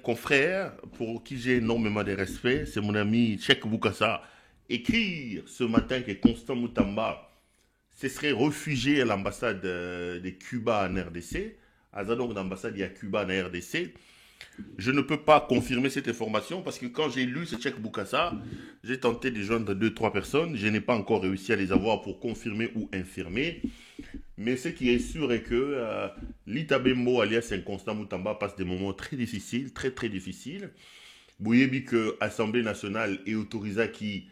confrère pour qui j'ai énormément de respect, c'est mon ami Cheikh Boukassa. Écrire ce matin que Constant Moutamba se serait réfugié à l'ambassade de Cuba en RDC, à donc l'ambassade de Cuba en RDC. Je ne peux pas confirmer cette information parce que quand j'ai lu ce Cheikh Boukassa, j'ai tenté de joindre deux, trois personnes. Je n'ai pas encore réussi à les avoir pour confirmer ou infirmer. Mais ce qui est sûr est que Lita Bembo alias Constant Moutamba passe des moments très difficiles, très très difficiles. Bouyebi que l'Assemblée nationale est autorisée qui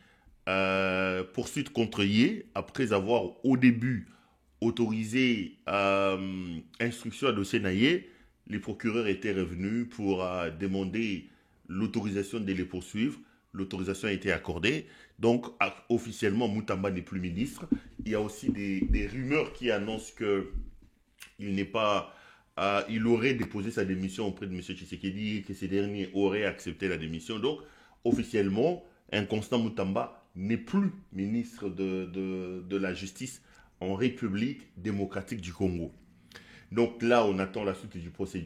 poursuite contre Yé après avoir au début autorisé instruction à dossier Naye. Les procureurs étaient revenus pour demander l'autorisation de les poursuivre. L'autorisation a été accordée. Donc, officiellement, Moutamba n'est plus ministre. Il y a aussi des rumeurs qui annoncent qu'il n'est pas... il aurait déposé sa démission auprès de M. Tshisekedi et que ce dernier aurait accepté la démission. Donc, officiellement, Constant Moutamba n'est plus ministre de la Justice en République démocratique du Congo. Donc là, on attend la suite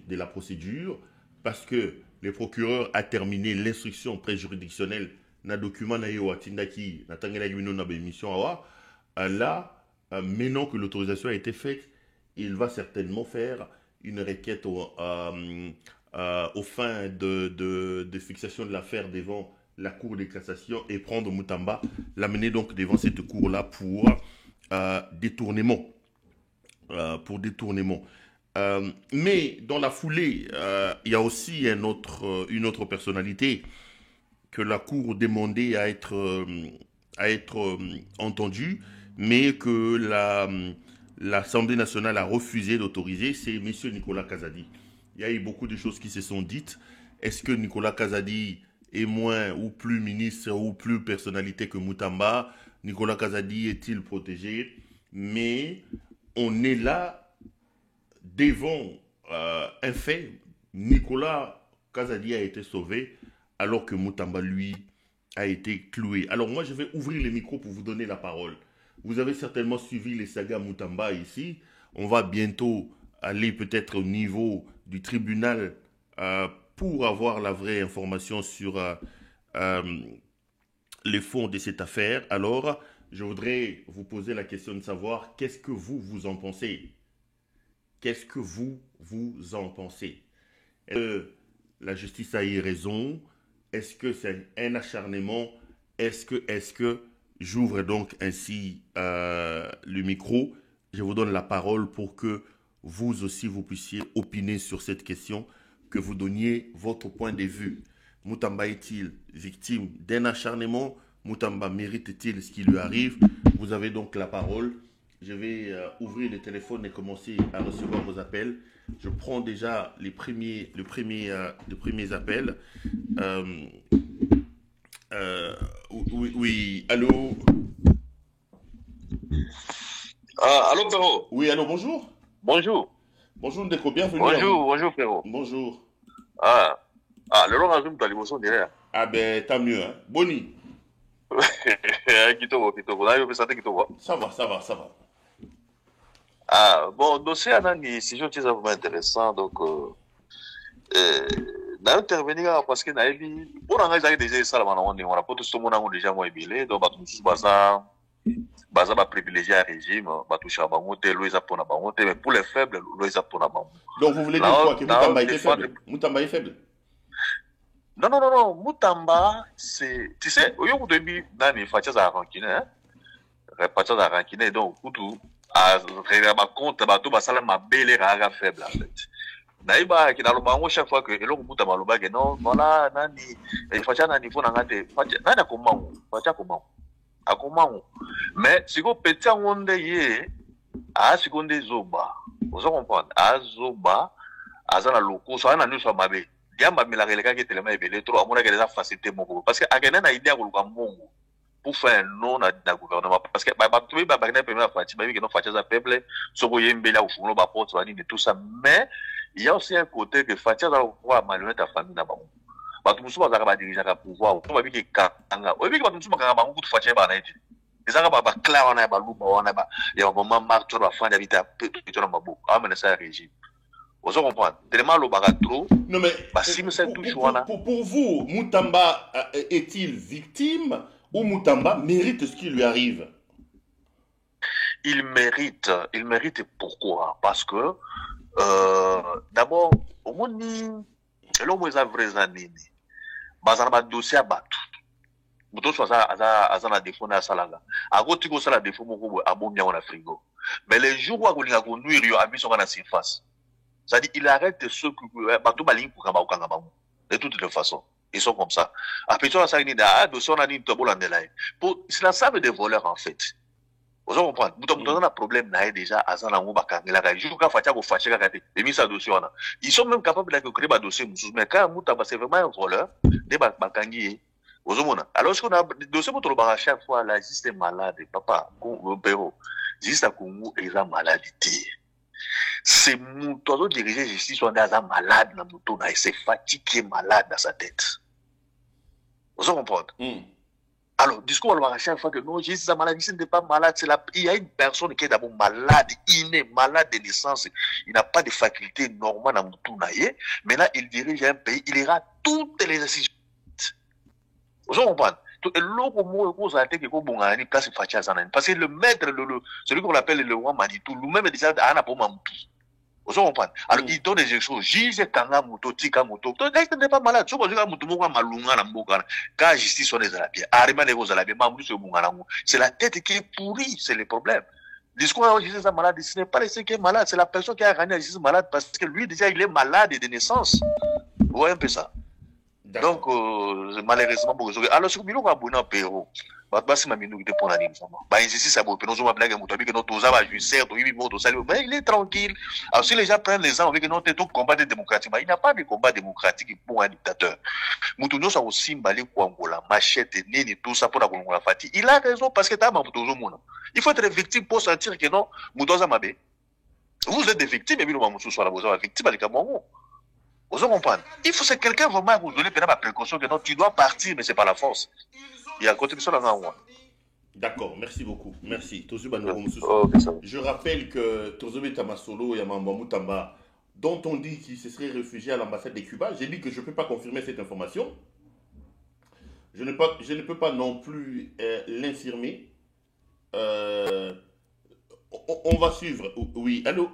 de la procédure parce que le procureur a terminé l'instruction préjuridictionnelle na document na yo atindaki na tangela gimino na bémission awa. Là, maintenant que l'autorisation a été faite, il va certainement faire une requête aux fins de fixation de l'affaire devant la Cour de cassation et prendre Moutamba, l'amener donc devant cette cour-là pour détournement. Mais dans la foulée, il y a aussi une autre personnalité que la Cour demandait à être entendue, mais que l'Assemblée nationale a refusé d'autoriser, c'est M. Nicolas Kazadi. Il y a eu beaucoup de choses qui se sont dites. Est-ce que Nicolas Kazadi est moins ou plus ministre ou plus personnalité que Moutamba? Nicolas Kazadi est-il protégé? Mais on est là devant un fait. Nicolas Kazadi a été sauvé alors que Moutamba, lui, a été cloué. Alors moi, je vais ouvrir les micros pour vous donner la parole. Vous avez certainement suivi les sagas Moutamba ici. On va bientôt aller peut-être au niveau du tribunal pour avoir la vraie information sur les fonds de cette affaire. Alors, je voudrais vous poser la question de savoir qu'est-ce que vous en pensez? Qu'est-ce que vous en pensez? Est-ce que la justice a eu raison? Est-ce que c'est un acharnement? Est-ce que j'ouvre donc ainsi le micro? Je vous donne la parole pour que vous aussi vous puissiez opiner sur cette question, que vous donniez votre point de vue. Moutamba est-il victime d'un acharnement? Moutamba mérite-t-il ce qui lui arrive? Vous avez donc la parole. Je vais ouvrir le téléphone et commencer à recevoir vos appels. Je prends déjà les premiers appels. Oui, allô? Allô, Perrault? Oui, allô, bonjour. Bonjour. Bonjour, Ndeko, bienvenue. Bonjour, Perrault. Bonjour. Le long azum taliboson derrière. Ah ben, tant mieux, hein. Boni. Kitoko. Là, je peux Kitoko. Ça va. Bon, dossier Anani, si je dis ça vraiment intéressant, donc, d'intervenir parce que Naïbi, pour en avoir déjà ça, on a pas tout ce monde déjà moins bilé, donc, baza privilégié à régime, toucher à bango, loïsa pour na bango, mais pour les faibles, loïsa pour na bango. Donc, vous voulez dire quoi? Que Moutamba était faible? Moutamba est faible? Non, Moutamba, c'est, tu sais, au lieu de dire, Nani, Fatias a rankiné, donc, Koutou, à compte, tout basala ma belle raga faible, en fait. Naïba, qui n'a le bango chaque fois que, et l'on Moutamba le bague, non, voilà, Nani, et Fatia Nani, faut n'angate, Fatia, Nani a comment, mais si vous petit en ye a seconde zoba vous comprenez a zoba azana loko so ana nuso mabe diamba milakeleka ke telema ebele trop amona ke les facilité moko parce que akena na idée ko mbongo pour faire non na gouvernement parce que ba tout ba na première partie ba que non fatia za peuple so ko yembela au fond ba porte ni de tout ça mais il y a aussi un côté que fatia za pouvoir malhonnête ta famille na ba bato musu bazaka ba dirigeaka pouvoir to babiki kanga oyebi bato musu bakanga bango kutu fatia bana eti ezaka ba cla wana ba luba wana ba ya ba mama marto ba fanda bita to na maboko amena sa régime Vous comprenez? Tellement le bagatro. Non, mais pour vous, Moutamba est-il victime ou Moutamba mérite ce qui lui arrive? Il mérite. Il mérite pourquoi? Parce que, d'abord, au monde, l'homme est un vrai anime. Bazar ba dossier à battre. Muto soit ça na défaut na salanga. A côté ko sala défaut moko abo bien na frigo. Mais les jours où on a conduire yo abi so na surface. Ça dit il arrête ceux que bateau baling pour kamba okanga ba. De toutes les façons, ils sont comme ça. Après ça ni da dossier on a dit to bolandela. Pour c'est la savent des voleurs en fait. Vous comprenez? Muto na problème na déjà azana ngo bakangela ka jour ka fatia ko fatia ka te. Et mis ça dossier on a. Ils sont même capables de créer ba dossier mais quand Moutamba c'est vraiment un voleur, des bakangi. Alors, qu'on a dossier pour à chaque fois, là, juste malade, papa, juste à Congo, ils ont maladie. C'est mon toiseau dirigé justice, on est malade, il s'est fatigué, malade dans sa tête. Vous comprenez? Alors, discours à chaque fois que non, justice maladie, ce n'est pas malade, il y a une personne qui est d'abord malade, inné, malade de naissance, il n'a pas de faculté normale dans mon mais là, il dirige un pays, il ira toutes les institutions. Vous comprenez? Parce que le maître, celui qu'on appelle le roi Manitou, lui-même déjà à pour Mampi. Vous comprenez? Alors il donne des choses. Juge Kanga Moto, Tika Moto. Il n'est pas malade. Tu vois, Moto Malunga Namboka. Quand justice on est à la pied, Arima les roses à la pied, c'est la tête qui est pourrie, c'est le problème. Discours à justice malade, ce n'est pas le qui est malade, c'est la personne qui a gagné la justice malade parce que lui déjà il est malade de naissance. Vous voyez un peu ça? Donc, malheureusement, alors, ce que nous avons un Pérou, il est tranquille. Alors, si les gens prennent les gens avec un autre combat démocratique, il n'y a pas de combat démocratique pour un dictateur. Moutounio, ça aussi, Mali, Kwangola, Machette, Nini, tout ça pour la Kwangola Fati. Il a raison parce que il faut être victime pour sentir que non, Moutoza Mabe. Vous êtes des victimes, et puis nous avons victime avec Cameroun. Vous comprenez? Il faut que quelqu'un vraiment vous donner la précaution que non, tu dois partir, mais ce n'est pas la force. Il y a une contribution dans moi. D'accord, merci beaucoup. Merci. Je rappelle que Tozobe Tamasolo et Amamba Moutamba, dont on dit qu'il se serait réfugié à l'ambassade de Cuba, j'ai dit que je ne peux pas confirmer cette information. Je ne peux pas non plus l'infirmer. On va suivre. Oui, allô?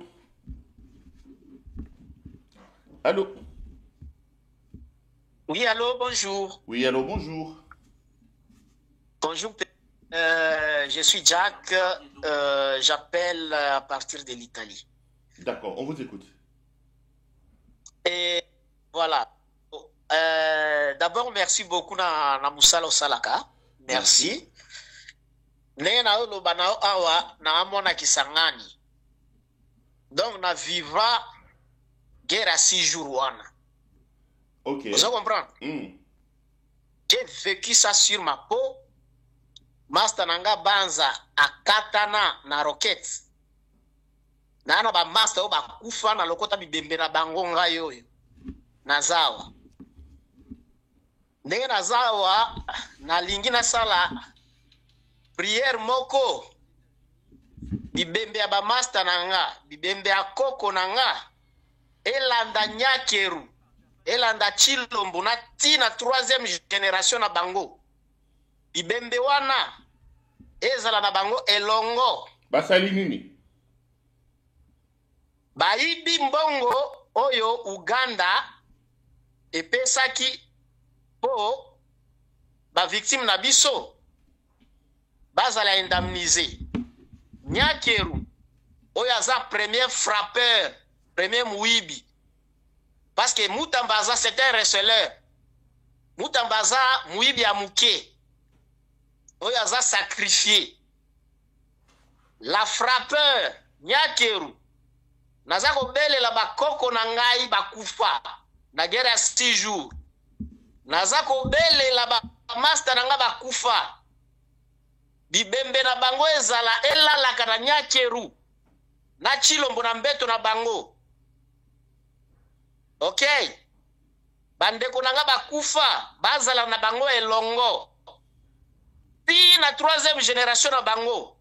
Allô? Oui, allô, bonjour. Oui, allô, bonjour. Bonjour, je suis Jack, j'appelle à partir de l'Italie. D'accord, on vous écoute. Et voilà. D'abord, merci beaucoup na Moussalo Salaka. Merci. Nena olo banao awa na amona kisangani. Donc, na vivra guerre à 6 jours. Ok. Vous comprenez? J'ai vécu ça sur ma peau. Master nanga banza akatana na rocket. Na ana ba master ba kufa na lokota bibembe na bango ngayo yo. Nazawa. Ndenge nazawa na lingi na sala prière moko. Bibembe ya ba master nanga, bibembe ya koko nanga. Elanda Nyakeru, Elanda Chilombo, na tina 3e génération na bango. Bibembe wana, ezala na bango elongo. Basali nini? Baibi mbongo oyo Uganda epesaki po ba victime na biso. Bazala indemnisé. Nyakeru, oyo aza premier frappeur. Premier Mouibi. Parce que Moutambaza, c'est un receleur. Moutambaza, Mouibi a mouké. Oyaza sacrifié. La frappeur, Nyakeru. Nazako bele la bakoko nangai bakufa. Na guerre à 6 jours. Nazako bele la master nanga bakufa. Bibembe na bango ezala elala kana Nyakeru. Na Chilombo na mbeto na bango. Ok. Bandeko nanga bakufa, bazala na bango elongo. Pi na 3e génération na bango.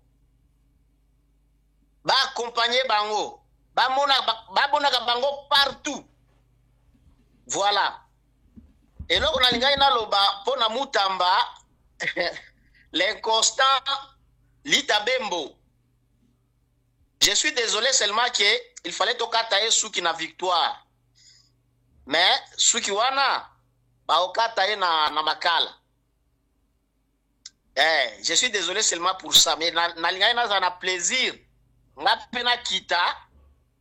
Ba accompagner bango. babonaka bango partout. Voilà. Et là, on a l'ingénieur pour Mutamba, l'inconstant Litabembo. Je suis désolé seulement qu'il fallait tokataye Suki na victoire. Mais Suki wana, ba okataye na makala. Je suis désolé seulement pour ça. Mais na l'ingénieur ça na plaisir. Nga pena kita,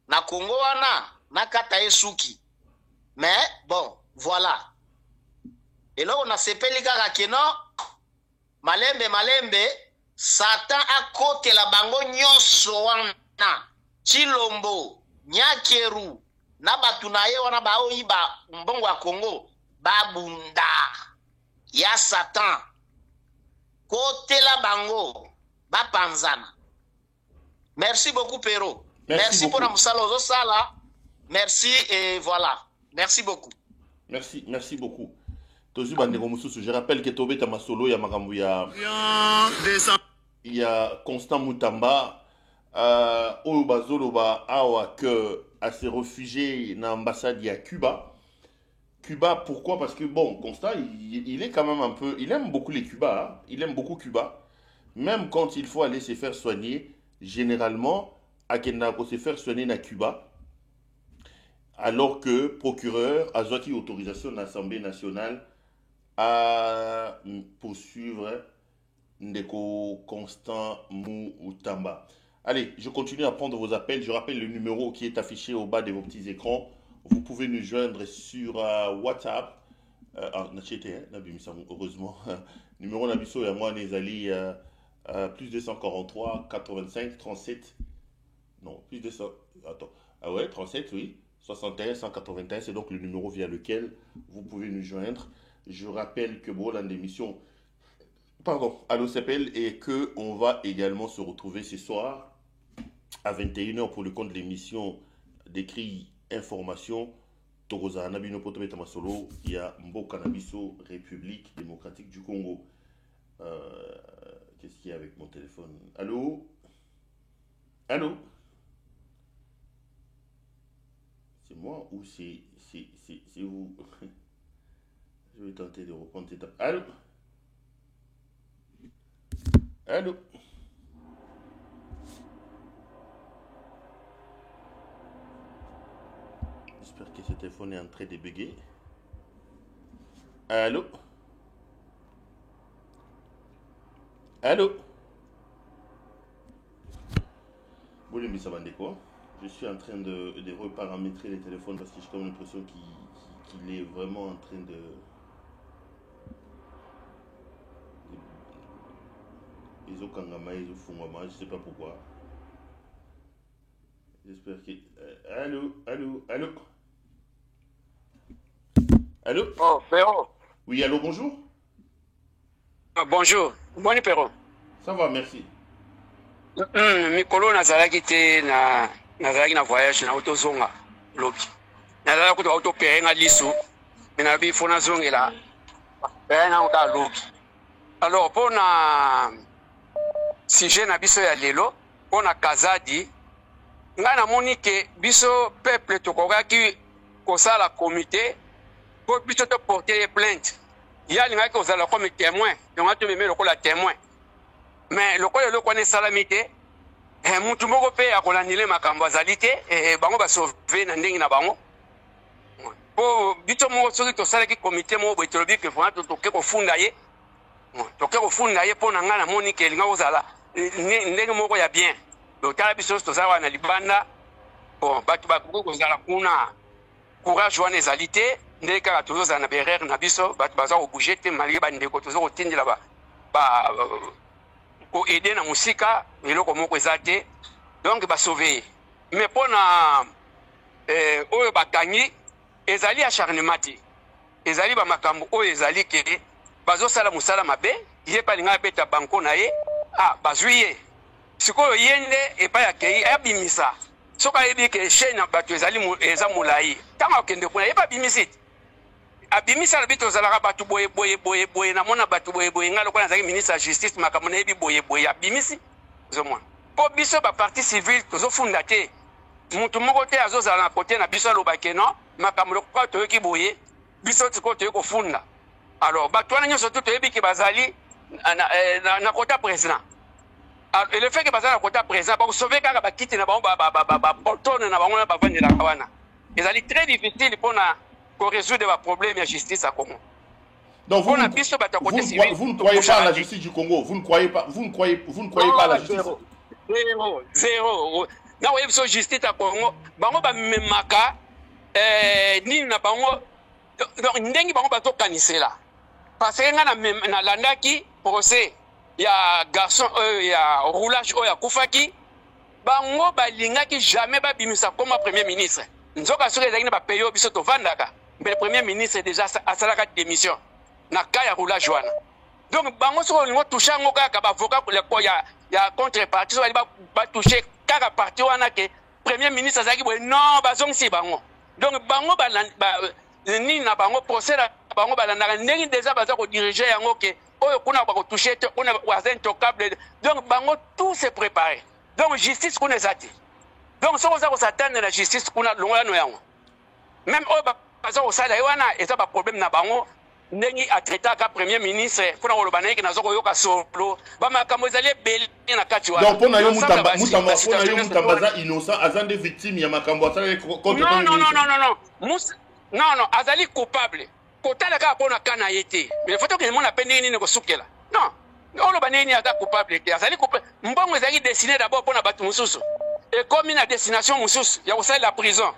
na Congo wana, na kataye Suki. Mais bon, voilà. Et là, on a sepeli kaka keno, malembe, Satan a côté la bango nyoso wana, Chilombo, Nyakeru, Nabatunaye wana ba oiba, mbongo wa Congo, babunda, ya Satan, côté la bango, bapanzana. Merci beaucoup, Pero. Merci pour la moussalo sala. Merci et voilà. Merci beaucoup. Merci beaucoup. Je rappelle que Tobé Tamasolo, il y a Constant Mutamba, Oubazoloba, Awa, que à ses réfugiés dans l'ambassade à Cuba. Cuba, pourquoi? Parce que bon, Constant, il est quand même un peu, il aime beaucoup les Cuba, hein? Il aime beaucoup Cuba. Même quand il faut aller se faire soigner, généralement, à Kenako se faire soigner à Cuba. Alors que procureur a eu autorisation de l'Assemblée nationale à poursuivre Ndeko Constant Mutamba. Allez, je continue à prendre vos appels. Je rappelle le numéro qui est affiché au bas de vos petits écrans. Vous pouvez nous joindre sur WhatsApp. Heureusement. Numéro Nabiso et moi, Nezali, plus 243 85 37. Non, plus 200. Attends. Ah ouais, 37, oui. 61 181, c'est donc le numéro via lequel vous pouvez nous joindre. Je rappelle que bon, dans l'émission, Allo s'appelle et qu'on va également se retrouver ce soir à 21h pour le compte de l'émission d'écrit information. Toroza Nabino Potobe Tamasolo, il y a Mboka Nabiso, République démocratique du Congo. Qu'est-ce qu'il y a avec mon téléphone? Allô? C'est moi ou c'est vous? Je vais tenter de reprendre cette étape. Allô? J'espère que ce téléphone est en train de bugger. Allô? Bon, mais ça va quoi? Je suis en train de reparamétrer les téléphones parce que j'ai comme l'impression qu'il est vraiment en train de... Ils ont kangama, ils ont fungama, je sais pas pourquoi. J'espère que... Allô? Oh, Pero. Oui, allô, bonjour. Bonjour. Bonne Pero. Ça va, merci. Mikolo nazalaki te nazalaki na voyage na autozonga lobi. Nazalaki kutu auto perenga lisu. Mina bi fona zongela. Perenga uta lobi. Alors pour na sujet na biso ya lelo, pour na Kazadi, nga na moni ke biso peuple tokokaki kosala comité pour biso te porter plainte. Ya linga ki ozala comme témoin, donc tu me mets lokola témoin. Mais le connaît salamité, mutu moko pe akolandile makambo azali te, bango ba sauver na ndenge na bango. Po bito moko soki tosalaki comité moko boye tolobi ke fona toke kofunda ye. Toke kofunda ye po na nga na moni ke linga ozala ndenge moko ya bien. Donc tala biso tozala na libanda, bon batu bakuku kozala kuna courage wana ezali te, ndenge kaka tozozala na berere na biso, batu baza kobouge te malgré bandeko tozo kotindela ba ko aider na musika eloko moko ezate donc ba sauver mais pona oyo bakangi ezali acharnement te ezali ba makambo oyo ezali ke bazo sala musala mabe ye pa linga beta banko na ye bazuye sikoyo yende e pa ya kei abimisa soka yebi ke chaîne na bato ezali eza mulai tanga okende kuna ye pa bimisi abimisa la bito zalaka batu boye na mona batu boye ngalo kwa nazaki ministre ya justice makamona yebi boye abimisi zomwa po biso ba parti civile tozo funda te mutu moko te azozala na kote na biso alobake non makambo lokola toyoki boye biso tiko toyei kofunda alors bato wana nyonso tu toyebi ke bazali na kota président et le fait que bazali na kota président bakosauve kaka bakiti na bango bapotone na bango na bavandelaka wana ezali très difficile mpona korésoudre baproblème ya justice ya Congo. Donc vous ne croyez pas à la justice du Congo, vous ne croyez pas à la justice. Zéro. Na oyebi so justice ya Congo bango bamemaka nini na bango donc ndenge bango bazokanisela parce que nga nalandaki procès ya garçon ya roulage oyo akufaki bango balingaki jamais babimisa comme premier ministre nzoka soki ezalaki na bapaye oyo biso tovandaka mais le premier ministre déjà asalaka démission na cas ya roulage wana donc bango soki olingo touche yango kaka bavoka ya contrepartie so bali batouche kaka parti wana ke premier ministre azalaki boye non bazongisi bango donc bango nini na bango procès na bango balandaka ndenge déjà baza kodirige yango ke oyo kuna bakotouche te kuna waza intocable donc bango tout se préparé donc justice kuna eza te donc soki oza kosatane na justice kuna longolano yango même oyo baza kosala ye wana eza baproblème na bango ndenge atraitaka premier ministre mpona koloba na yeke naza koyoka solo bamakambo ezali ebele na kati wana donc mpona yo mutamba aza innocent aza nde victime ya makambo asalaki non azali coupable kotala kaka mpona ka na ye te mais foto ke mona mpe ndenge nini kosukela non oloba nini aza coupable te azali coupable mbongo ezalaki destiné d'abord mpona bato mosusu ekomi na destination mosusu ya kosalela prison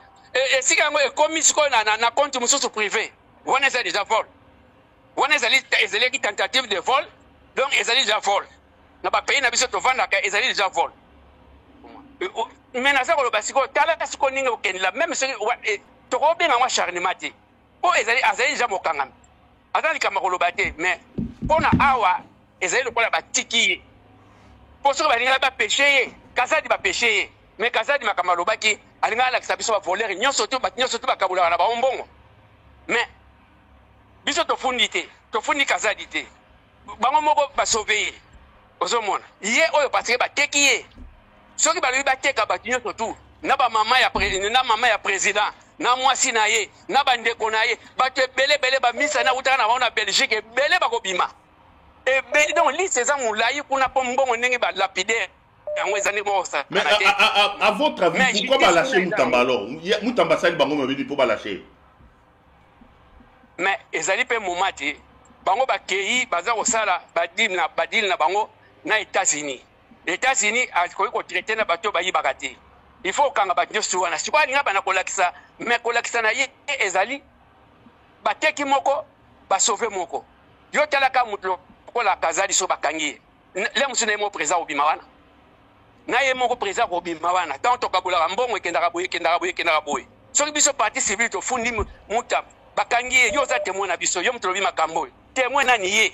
esika yango ekomi sikoyo na compte mosusu privé wana eza déjà vol wana ezalaki tentative de vol donc ezali déjà vol na bapays na biso tovandaka ezali déjà vol mais naza koloba sikoyo tala sikoyo ndenge okendela même soki tokobenga ngo acharnement te po azali déjà mokangami aza likambo koloba te mais mpona awa ezali lokola batiki ye po soki balingaka bapeshe ye Kazadi bapeshe ye mais Kazadi makambo alobaki alingaka alakisa biso bavolere nyonso tu bakabulaka na baombongo mais biso tofundi Kazadi te bango moko basauve ye ozomona ye oyo parce que bateki ye soki balobi bateka bato nyonso tu na mama ya président na mwasi na ye na bandeko na ye bato ebele bamisa na utaka na bango na Belgique ebele bakobima ebele donc liste eza molai kuna mpo mbongo ndenge balapidaire yango eza ndenge mokosa. Mais à votre avis pourquoi balâcher Mutamba alors Mutamba sali bango mabidi mpo balâcher mais ezali mpe moma te bango bakei baza kosala badile na bango na États-Unis akoki kotraite na bato bayibaka te il faut okanga bato nyonso wana sikoyo alinga bana kolakisa mais kolakisa na ye ezali bateki moko basauve moko yo talaka moto lokola Kazadi so bakangi ye le mosu na ye moko président obima wana na ye moko président kobima wana ntango tokabulaka mbongo ekendaka boye soki biso parti civile tofundi Mutamba bakangi ye yo oza témoin na biso yo moto lobi makambo oyo témoin nani ye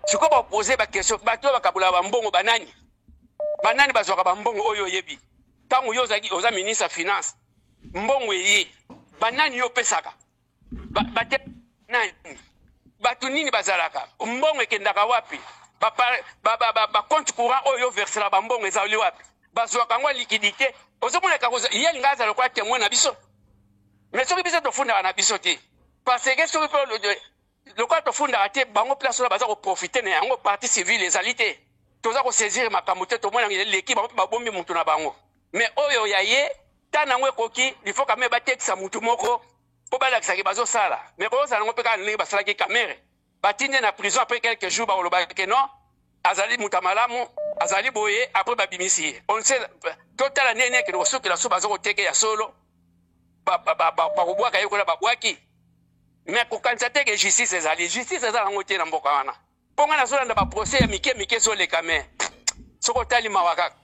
sikoyo baopose bakestion bato oyo bakabulaka bambongo banani bazwaka bambongo oyo oyebi ntango yo oza ministre ya finance mbongo eye banani yo opesaka bato nini bazalaka mbongo ekendaka wapi bacompte courant oyo versela bambongo ezali wapi bazwaka yango liquidité ozomonaka ye alinga azala lokola témoin na biso mais soki biso tofundaka na biso te parce que soki mpe lokola tofundaka te bango place oyo baza koprofite na yango parti civile ezali te toza kosaisir makambo te tomona leki bango mpe babombi mutu na bango mais oyo ya ye ntango yango ekoki il faut kame batekisa mutu moko mpo balakisaki bazosala mais kozosala yango mpe kaka ndenge basalaki camere batinde na prison après quelques jours bakolobake non azali mutu malamu azali boye après babimisi ye on sait totala ndenge ekende kosukela so baza koteke ya solo bakobwaka ye kola babwaki mais kokanisa te ke justice ezali yango te na mboka wana mpo ngai nazolanda baprocès ya mike ezoleka me soki otali mawa kaka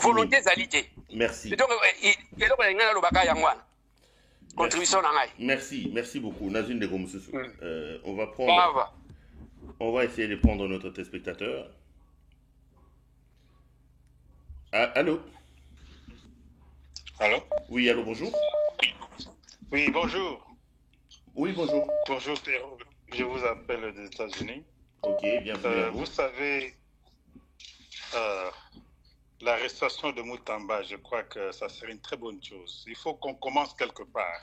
volonté ezali te donc eloko na ngai nalobaka yango wana contribution na ngai. Merci beaucoup Nazwi Ndeko Mosusu. On va essayer de prendre notre téléspectateur. Allô? Oui, allô, bonjour. Oui, bonjour. Oui, bonjour. Bonjour, je vous appelle des États-Unis. Ok, bienvenue. Vous savez, l'arrestation de Moutamba, je crois que ça serait une très bonne chose. Il faut qu'on commence quelque part.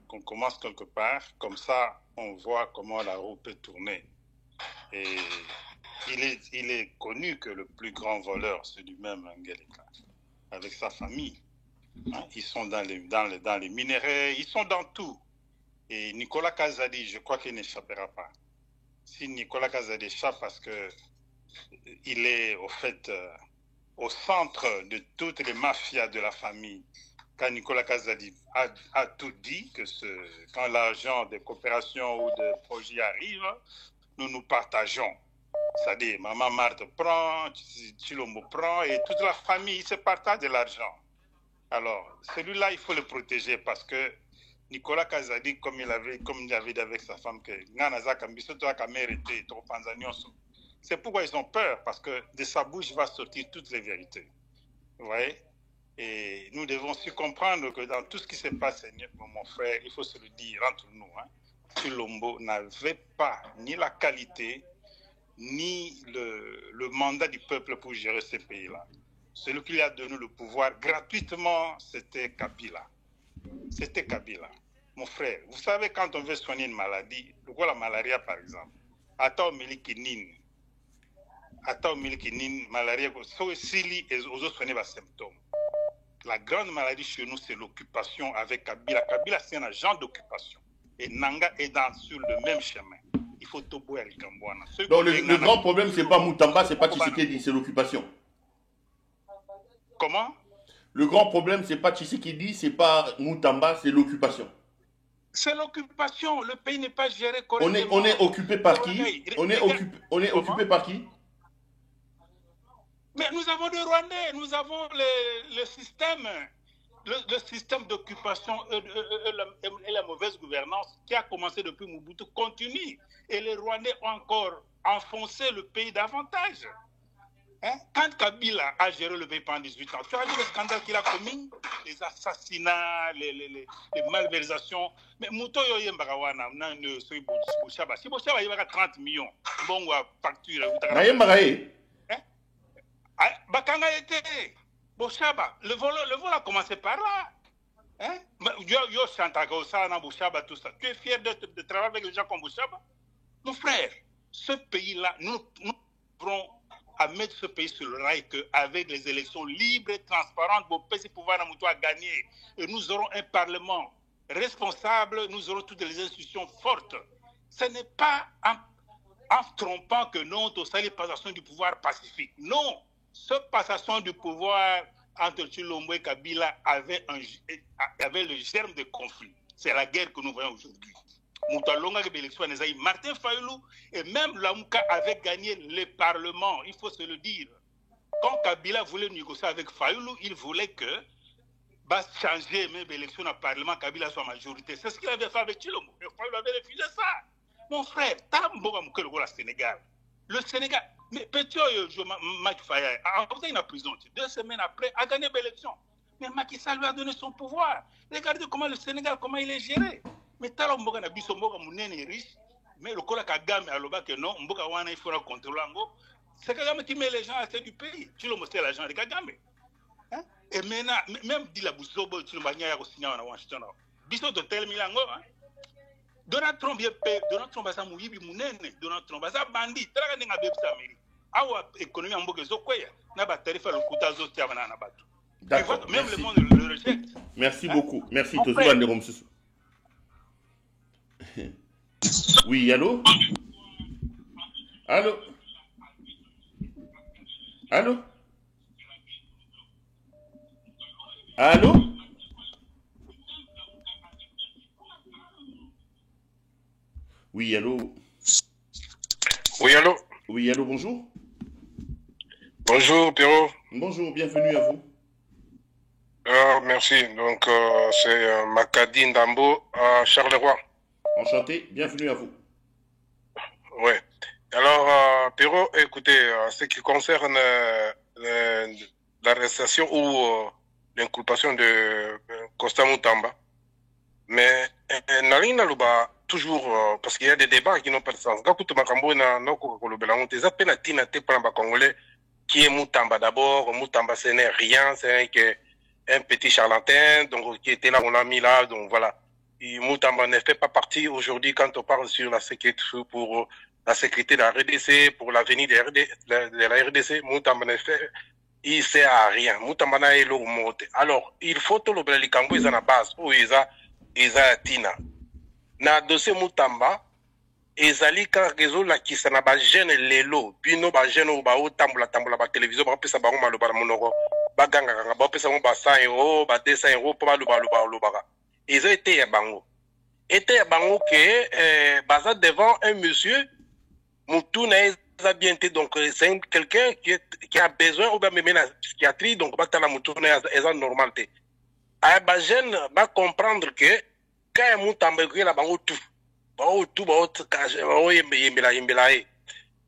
Comme ça, on voit comment la roue peut tourner. Et il est connu que le plus grand voleur, c'est lui-même Ngeleka, avec sa famille. Hein? Ils sont dans les minéraux, ils sont dans tout. Et Nicolas Kazadi, je crois qu'il n'échappera pas. Si Nicolas Kazadi échappe, parce que il est au fait au centre de toutes les mafias de la famille. Quand Nicolas Kazadi a tout dit, que quand l'argent des coopérations ou des projets arrive, nous partageons. C'est-à-dire, Maman Marthe prend, Chilombo prend, et toute la famille se partage de l'argent. Alors, celui-là, il faut le protéger parce que Nicolas Kazadi, comme il avait dit avec sa femme, que c'est pourquoi ils ont peur, parce que de sa bouche va sortir toutes les vérités. Vous voyez? Et nous devons aussi comprendre que dans tout ce qui se passe, mon frère, il faut se le dire entre nous, hein, Chilombo n'avait pas ni la qualité, ni le mandat du peuple pour gérer ce pays-là. Celui qui lui a donné le pouvoir gratuitement, c'était Kabila. C'était Kabila. Mon frère, vous savez, quand on veut soigner une maladie, la malaria par exemple, Atao Milikinin, malaria, Sili et aux autres soigner les symptômes. La grande maladie chez nous, c'est l'occupation avec Kabila. Kabila, c'est un agent d'occupation. Et Nanga est sur le même chemin. Il faut tout boire avec Kambouana. Donc le grand problème, c'est pas Moutamba, c'est pas Tshisekedi, c'est l'occupation. Comment? Le grand problème, c'est pas Tshisekedi, c'est pas Moutamba, c'est l'occupation. C'est l'occupation. Le pays n'est pas géré correctement. On est occupé par qui? On est occupé par qui? Mais nous avons des Rwandais, nous avons le système. Le système d'occupation et la mauvaise gouvernance qui a commencé depuis Mobutu continue. Et les Rwandais ont encore enfoncé le pays davantage. Hein? Quand Kabila a géré le pays pendant 18 ans, tu as vu le scandale qu'il a commis, les assassinats, les malversations. Mais Mouto Yoye Mbagawana, si Bouchaba, il y a 30 millions. Bon, facture. Bakanga était. Bouchaba, le vol a commencé par là. Hein? Yo Santaka, Osana, Bouchaba, tout ça. Tu es fier de travailler avec les gens comme Bouchaba? Mon frère, ce pays-là, nous devrons à mettre ce pays sur le rail qu'avec les élections libres et transparentes, vos pays pouvoir gagner. Et nous aurons un parlement responsable, nous aurons toutes les institutions fortes. Ce n'est pas en trompant que non, tout ça, les passations du pouvoir pacifique. Non, cette passation du pouvoir entre Chilombo et Kabila avait le germe de conflit. C'est la guerre que nous voyons aujourd'hui. Martin Fayoulou et même Lamouka avaient gagné le Parlement, il faut se le dire. Quand Kabila voulait négocier avec Fayoulou, il voulait que changer même l'élection au Parlement, Kabila soit majorité. C'est ce qu'il avait fait avec Chilombo. Et Fayoulou avait refusé ça. Mon frère, le Sénégal, mais Petit Macky Sall, il est en prison. 2 semaines après, a gagné l'élection. Mais Macky Sall lui a donné son pouvoir. Regardez comment le Sénégal, comment il est géré. Mais tala mboka na biso mboka munene riche, mais le kola Kagame aloba que non, mboka wana il faudra contrôler ngo. C'est Kagame qui met les gens à tête du pays. Tu le montres l'agent de Kagame. Hein? Et maintenant, même dit la Boussobo, tu le bagna ya signer na Washington. Biso de tel milango, hein? Donald Trump asa muyibi munene, Donald Trump asa bandit, tala nga bebisa Amérique. Awa économie mboka zokoya, na ba tarifa le kutazo tia bana na batu. D'accord. Même le monde le rejette. Merci beaucoup. Merci Tozo Anderom Susu. Oui, allô? Allô? Allô? Allô? Oui, allô? Oui, allô? Oui, allô, bonjour? Bonjour, Pierrot. Bonjour, bienvenue à vous. Merci. Donc, c'est Makadi Ndambo à Charleroi. Enchanté, bienvenue à vous. Oui. Alors, Pierrot, écoutez, ce qui concerne l'arrestation ou l'inculpation de Constant Moutamba, mais Narina Luba, toujours, parce qu'il y a des débats qui n'ont pas de sens. Quand tu m'as dit que tu as Congolais, qui est Moutamba d'abord. Moutamba, ce n'est rien, c'est un petit charlatan, donc qui était là, on l'a mis là, donc voilà. Et Moutamba ne fait pas partie aujourd'hui quand on parle sur la sécurité pour la sécurité de la RDC, pour l'avenir de la RDC. Moutamba ne fait, il sert à rien. Moutamba n'a pas monté. Alors, il faut tout le Likambo, ils ont la base, où ils ont Tina. Na dossier Moutamba, ezali kargezo la kisana ba jeune lelo bino ba jeune o ba o tambola ba télévision ba pesa ba ngoma lo ba monoko ba ganga ba pesa mo ba 100 € ba 200 € po ba lo ba ils ont été à bango que baza devant un monsieur Moutouna a bien été donc c'est quelqu'un qui a besoin ou bien même la psychiatrie donc ba tala Moutouna est normalité a ba jeune ba comprendre que quand Moutamba que la bango tout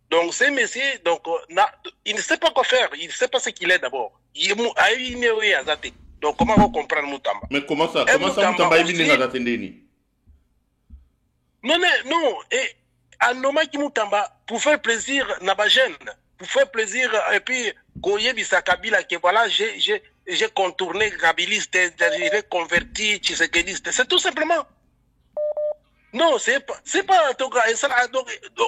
donc ces messieurs donc il ne sait pas quoi faire, il ne sait pas ce qu'il est d'abord. Donc comment on comprend Moutamba? Mais comment ça Moutamba est non, et à Noma qui Moutamba pour faire plaisir n'a pas jeune, pour faire plaisir et puis Goye Bissakabila que voilà j'ai contourné kabiliste, j'ai converti Tshisekedi, c'est tout simplement. Non, c'est pas donc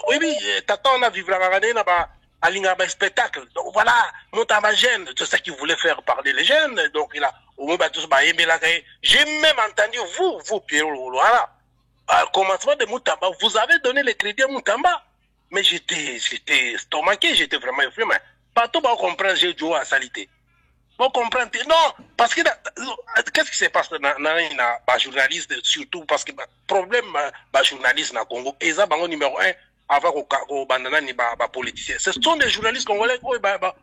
oui, t'attends on a vivre à spectacle. Donc voilà, Moutamba jeune, c'est ça qu'il voulait faire parler les jeunes. Donc il a j'ai même entendu vous Pierrot, voilà. Au commencement de Moutamba, vous avez donné le crédit à Moutamba. Mais j'étais stomaqué, j'étais vraiment effrayé. Pas tout va comprendre, j'ai joué à salité. Vous comprenez? Non, parce que qu'est-ce qui se passe dans les journalistes, surtout parce que le problème des journalistes au Congo, et ça, le numéro 1, avant qu'on bandana ni politiciens. Ce sont des journalistes congolais qui ont Moutamba.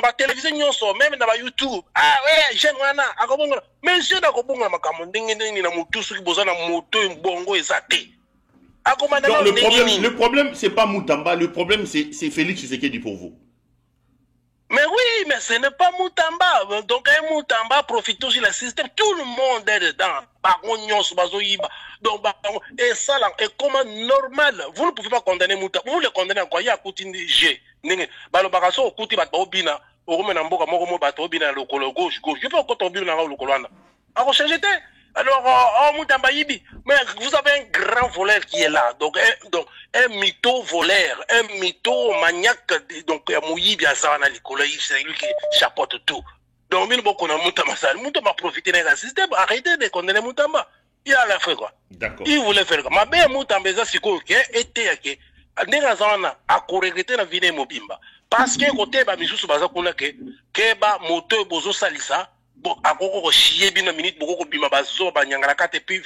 Na télévision nyonso même na YouTube. Ah ouais, jeune wana akobonga. Mais jeune akobonga makambo ndenge ndenge na mutu soki bozana moto mbongo ezate. Donc le problème c'est pas Moutamba, le problème c'est Félix Tshisekedi pour vous. Mais oui, mais ce n'est pas Moutamba. Donc un Moutamba profite aussi du système. Tout le monde est dedans. Donc, et ça là, et comment normal, vous ne pouvez pas condamner Moutamba. Vous le condamnez en quoi? Il y a Koutini G. Balobaraso, Kouti Batobina, Oromenamboka, Moromo Batobina, le colo gauche. Je peux encore tomber dans le colonne. Alors, changez. Alors, Moutamba Yibi, mais vous avez un grand voleur qui est là. Donc un mytho voleur, un mytho maniaque, donc Mouyibi Azana Nicolas, c'est lui qui chapeaute tout. Donc, Moutamba profité d'un système, arrêtez de condamner Moutamba. Il a la fait quoi. D'accord. Il voulait faire quoi. Ma belle Moutamba, c'est quoi qui était à Negazana à correcter la vie de Mobimba. Parce que côté, Misusu Bazakuna, que moteur Bozo Salisa. Bon, à quoi chier bien une minute, beaucoup de bazo, banyangalaka, et puis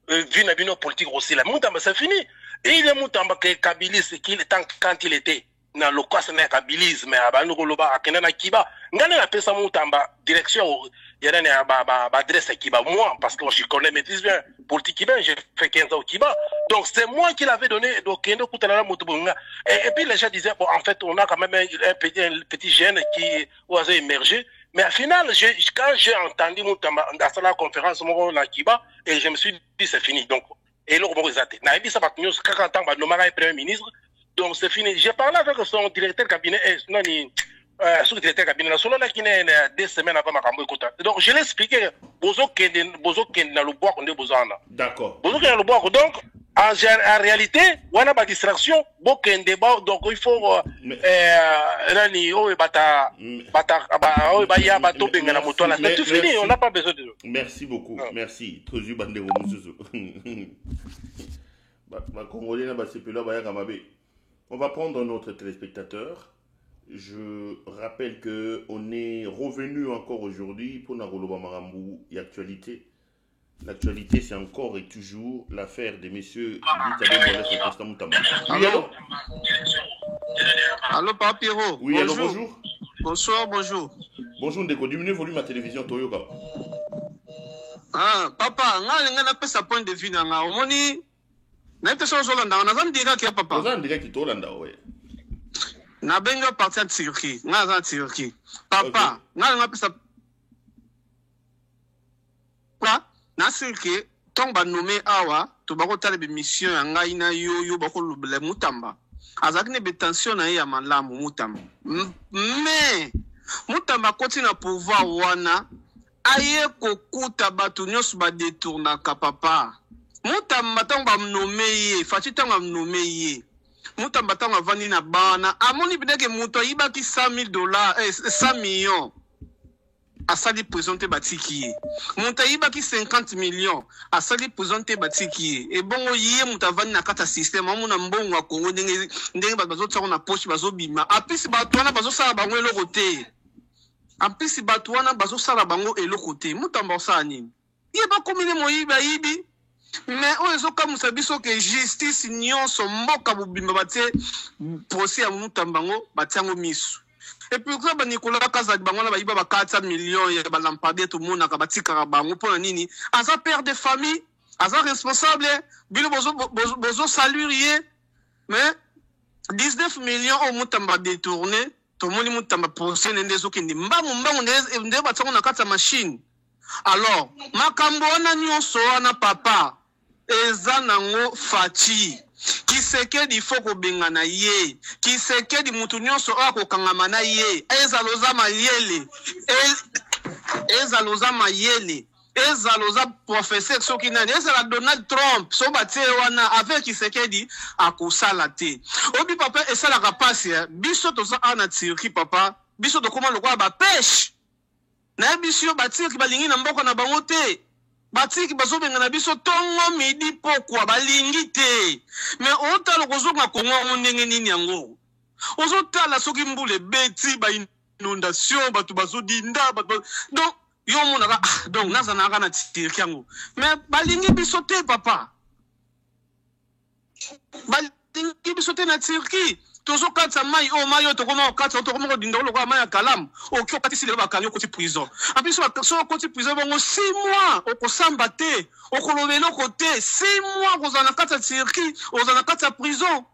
vina bino politique aussi là. Moutamba c'est fini. Et il est Moutamba que Kabilis qu'il est quand il était dans le cas c'est Kabilis mais abanu koloba akena na Kiba. Ngana la pesa Moutamba direction il y a une adresse à Kiba moi parce que je connais maîtrise bien politique Kiba, j'ai fait 15 ans au Kiba. Donc c'est moi qui l'avais donné donc Kendo Koutana Moutobunga. Et puis les gens disaient bon en fait on a quand même un petit jeune qui a émergé. Mais au final, quand j'ai entendu Moutamba dans la conférence à Kiba, et je me suis dit c'est fini. Donc, et là, on va Naïbi Sabatnios, 40 ans, Nomara est Premier ministre. Donc, c'est fini. J'ai parlé avec son directeur cabinet, sous-directeur cabinet, qui est 2 semaines avant ma campagne. Donc, je l'ai expliqué, Bozo Ken dans le bois qu'on est besoin. D'accord. Bozo Ken dans le bois. Donc, en réalité, on a pas distraction, beaucoup de débat, donc il faut c'est tout fini, on n'a pas besoin de. Merci beaucoup, merci. On va prendre notre téléspectateur. Je rappelle que on est revenu encore aujourd'hui pour Nagoloba Marambu et actualité. L'actualité, c'est encore et toujours l'affaire des messieurs Moutamba. Oui, allô? Allô, Papa Pierrot. Oui, allô, bonjour. Bonsoir, bonjour. Bonjour, Ndeko. Diminuez volume à télévision Toyoka. Ah, papa, nga na pesa point de vue na nga. Omoni, na pesa Zolanda, on a zan direct ya papa. On a direct Tolanda, ouais. Na benga partir de Turquie, nga zan Turquie. Papa, nga pesa quoi? Na Turquie, tant ba nommé awa to ba ko tala be mission ya ngai na yo ba ko lubele Mutamba azaki ne be tension na ya malamu Mutamba mais Mutamba koti na pouvoir wana aye kokuta batu nyonso ba détournaka papa Mutamba tant ba nommé ye fati tant ba nommé ye Mutamba tant avandi na bana amoni bideke muto ibaki $100,000 100 millions asali présenté batiki monta yibaki 50 millions asali présenté batiki et bon yé monta vani na kata système amona mbongo a Congo ndenge bazo tsako na poche bazo bima apisi batwana bazo sala bango eloko te apisi batwana bazo sala bango eloko te Mutamba osala nini ye ba komine moyiba yibi mais on ezo kamusa biso ke justice nyonso mboka bobimba batie procès ya Mutamba ngo batiango misu. Et puis, quand Nicolas Kazak Bangola va y avoir 400 millions, il y a l'empardé tout le monde, il y a Bango pour nini. Asa père de famille, asa responsable, bilo bozo saluer, mais 19 millions au Mutamba détourné, tout le monde Mutamba procès n'endezo kindi. Mbambo ndé batako na kata machine. Alors, makambo wana nyonso wana papa, eza nango fati. Kisekedi foko bengana ye Kisekedi mutu nyonso akokangama na ye ezaloza mayele ezaloza professeur soki nani ezala Donald Trump so batie wana avec Kisekedi akosala te obi papa esalaka pasi biso toza ana Turquie papa biso tokoma lokwa ba pêche na biso batie ki balingi na mboka na bango te batiki bazobenga na biso tongo midi pokwa balingi te mais otala kozonga Kongo ndenge nini yango ozotala soki mbule beti ba inondation batu bazodinda donc yo monaka donc nazanaka na Turquie yango mais balingi biso te papa balingi biso te na Turquie tozo katsa mai o mayo to koma katsa to koma dinda lo kwa mai ya Kalam o kyo katisi le bakanyo koti prison apiso so koti prison bongo 6 mois o kosamba te o kolobelo kote 6 mois kozana katsa Turquie ozana katsa prison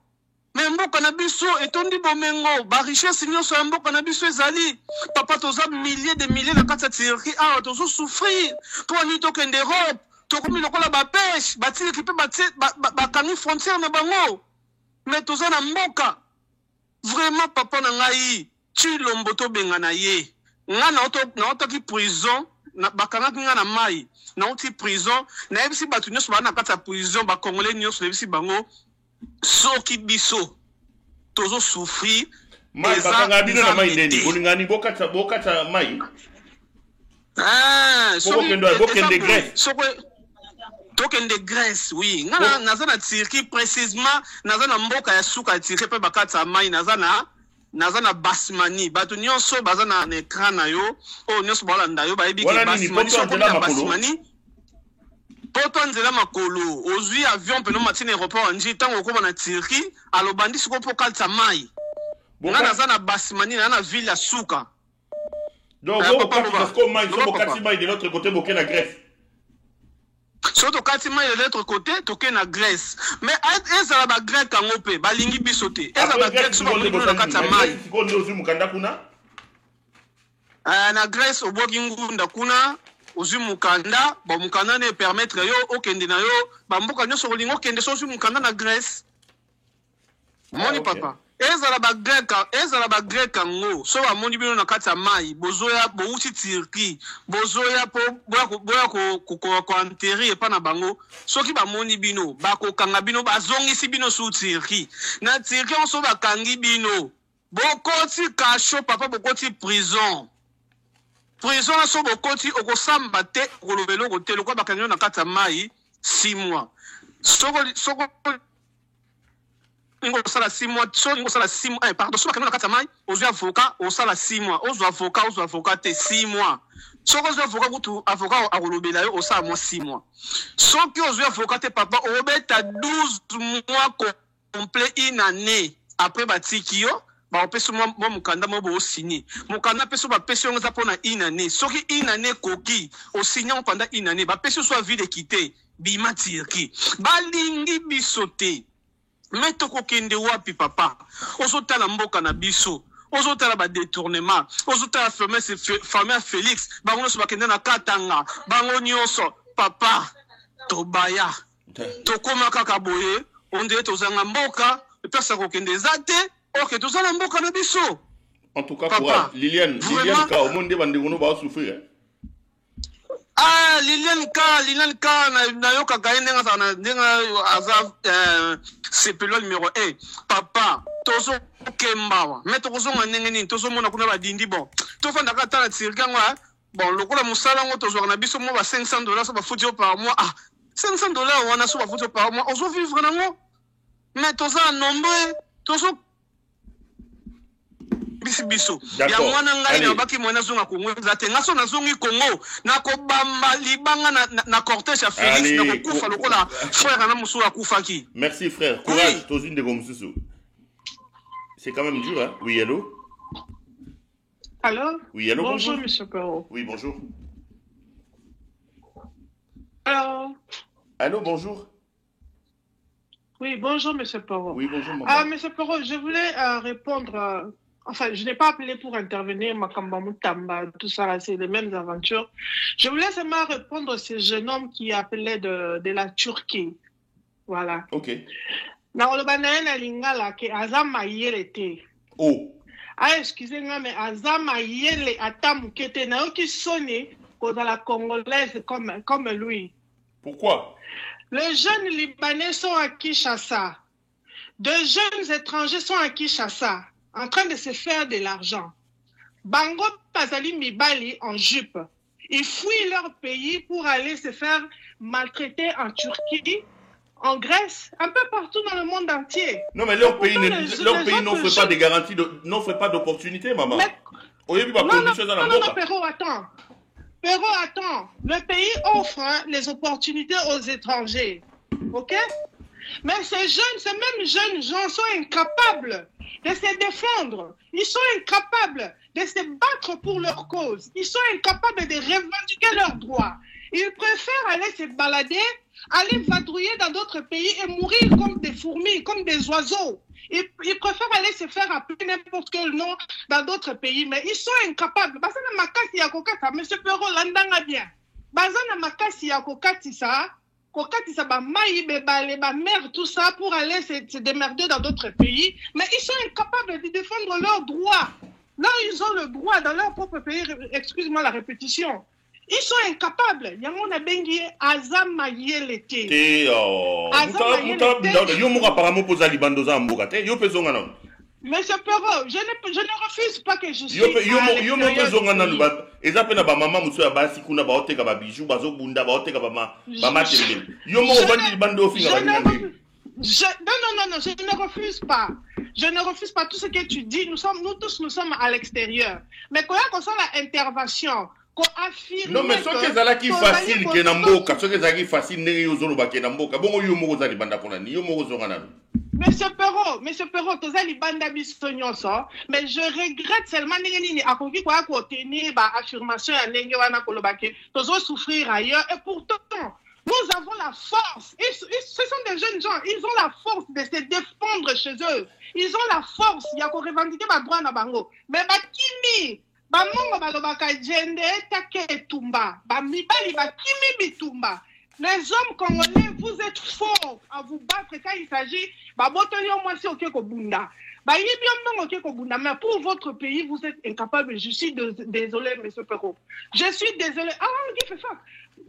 mais mboka na biso etondi bomengo ba richesse nyonso ya mboka na biso ezali papa toza milliers de milliers na katsa Turquie ah tozo souffrir pour ni to kende Europe to komi lokola ba pêche ba tiki pe ba kani frontière na bango mais toza na mboka. Vraiment papa na ngai tu lomboto benga na ye nga na auto ki prison na bakanga ki nga na mai na auto prison na ebisi batu nyonso ba na kata prison ba congolais nyonso ebisi bango soki biso tozo souffrir mai bakanga bino na mai neni bolingani bokata mai bokende Grèce token de Grèce, oui. Nga nazana Turquie précisément, nazana mboka ya suka Turquie pe bakata mai nazana basmani. Batu nyonso bazana na écran na yo, o nyonso balanda yo ba ebi ke basmani so na basmani. Poto nzela makolo, ozwi avion pe no matine aéroport nji tango ko na Turquie, alobandi siko po kalta mai. Nga nazana basmani na ville ya suka. Donc ko mai so bokati mai de l'autre côté boké la Grèce. Surtout quand il de l'autre côté, toqué na Grèce. Mais ezala ba grec kangope, balingi bisote. Ezala ba grec so balingi na kata mai. Na Grèce oboki ngunda kuna, ozu mukanda, ba mukanda ne permettre yo okende na yo, ba mboka nyonso bolingo kende so ozu mukanda na Grèce. Moni papa. Ezala ba grec ngo, so ba moni bino na kata mai, bozoya bouti Turquie, bozoya po boya ko enterrer pa na bango, soki ba moni bino, ba ko kanga bino ba zongisi bino su Turquie. Na Turquie on so ba kangi bino. Bokoti kasho papa bokoti prison. Prison so bokoti okosamba te kolobelo kote lokwa ba kanyo na kata mai 6 mois. Soko Ingo sala 6 mois, ingo sala 6 mois, pardon, so bakana kata mai, ozu avocat, o sala 6 mois, ozu avocat te 6 mois. So ozu avocat kutu avocat akolobela yo o sala mo 6 mois. So ki ozu avocat te papa, o beta 12 mois complet une année après batiki yo, ba opeso mo mukanda mo bo signer. Mukanda peso ba peso nga pona une année. So ki une année koki, o signer pendant une année, ba peso soit vie de quitter, bima Turquie. Balingi bisote. Mais toko kende wapi papa ozotala mboka na biso ozotala ba détournement ozotala famille Félix bango so bakende na Katanga bango nyonso papa tobaya tokoma kaka boye onde tozanga mboka epesa kokende zate oke tozala mboka na biso. En tout cas, courage. Liliane Ka, au monde, on va souffrir. Ah, Liliane Ka, na yoka kaine nga aza sepelo numéro 1. Papa, tozo kembawa. Mais tozo ngenge ni tozo mona kuna ba dindi bon. To fanda ka tala tsirikangwa. Bon, lokola musala ngo tozo na biso mo ba $500 so ba futi par mois. Ah, $500 wana so ba futi par mois. Ozo vivre nango. Mais tozo nombreux, tozo biso ya mwana ngai na baki mwana zonga Kongo zate ngaso na zongi Kongo na ko bamba libanga na cortège ya Félix na ko kufa lokola frère na musu akufaki. Merci frère, courage tozine de gomususu. C'est quand même dur hein. Oui, allô? Allô? Oui, allô? Bonjour monsieur Perrault. Oui, bonjour. Allô? Allô, bonjour. Oui, bonjour monsieur Perrault. Oui, bonjour maman. Monsieur Perrault, je voulais répondre enfin, je n'ai pas appelé pour intervenir, Makamba Mutamba, tout ça, là, c'est les mêmes aventures. Je voulais seulement répondre à ce jeune homme qui appelait de la Turquie. Voilà. Ok. Na olobana na lingala ke azama yele te. Oh. Ah, excusez-moi, mais azama yele atamu kete na oki sonné à la congolaise comme lui. Pourquoi? Les jeunes Libanais sont à Kinshasa. De jeunes étrangers sont à Kinshasa, en train de se faire de l'argent. Bango Pazali Mibali en jupe. Ils fuient leur pays pour aller se faire maltraiter en Turquie, en Grèce, un peu partout dans le monde entier. Non, mais leur pays n'offre pas de garanties, n'offre pas d'opportunités, maman. Non, Perrault, attends. Perrault, attends. Le pays offre les opportunités aux étrangers. Ok? Mais ces mêmes jeunes gens sont incapables de se défendre. Ils sont incapables de se battre pour leur cause. Ils sont incapables de revendiquer leurs droits. Ils préfèrent aller se balader, aller vadrouiller dans d'autres pays et mourir comme des fourmis, comme des oiseaux. Ils préfèrent aller se faire appeler n'importe quel nom dans d'autres pays, mais ils sont incapables. Basana makasi ya kokata, monsieur Perrault, landanga bien. Basana makasi ya kokati ça. Kokatisa ba mai bebale ba mère tout ça pour aller se démerder dans d'autres pays, mais ils sont incapables de défendre leurs droits. Là ils ont le droit dans leur propre pays, excuse-moi la répétition. Ils sont incapables. Yamona bengi azama yelete. Yo mo apparemment posa libandoza ambogate. Yo pezonga non. Monsieur Perrault, je ne refuse pas que je suis. Yo mo pezonga nan ba eza pena ba mama muso ya basi kuna ba oteka ba bijou bazo bunda ba oteka ba matembele. Yo mo bandi libando finga ba ngandi. Non, je ne refuse pas. Je ne refuse pas tout ce que tu dis. Nous tous nous sommes à l'extérieur. Mais quand on sent l'intervention, qu'on affirme. Non, mais ce que ça qui facile que namboka, ce que ça qui facile ne yozolo ba ke namboka. Bongo yo mo za libanda pona ni yo mo zonga na. Monsieur Perrault, toza libanda biso nyonso, mais je regrette seulement nini akoki kwa tenir ba affirmation ya ndenge wana koloba ke tozo souffrir ailleurs et pourtant nous avons la force. Ce sont des jeunes gens, ils ont la force de se défendre chez eux. Ils ont la force ya ko revendiquer ba droit na bango. Mais ba kimi ba mongo ba lobaka jende take tumba, ba mibali ba kimi bitumba. Les hommes congolais, vous êtes forts à vous battre quand il s'agit mais pour votre pays, vous êtes incapable. Je suis désolé, monsieur Perrault. Je suis désolé.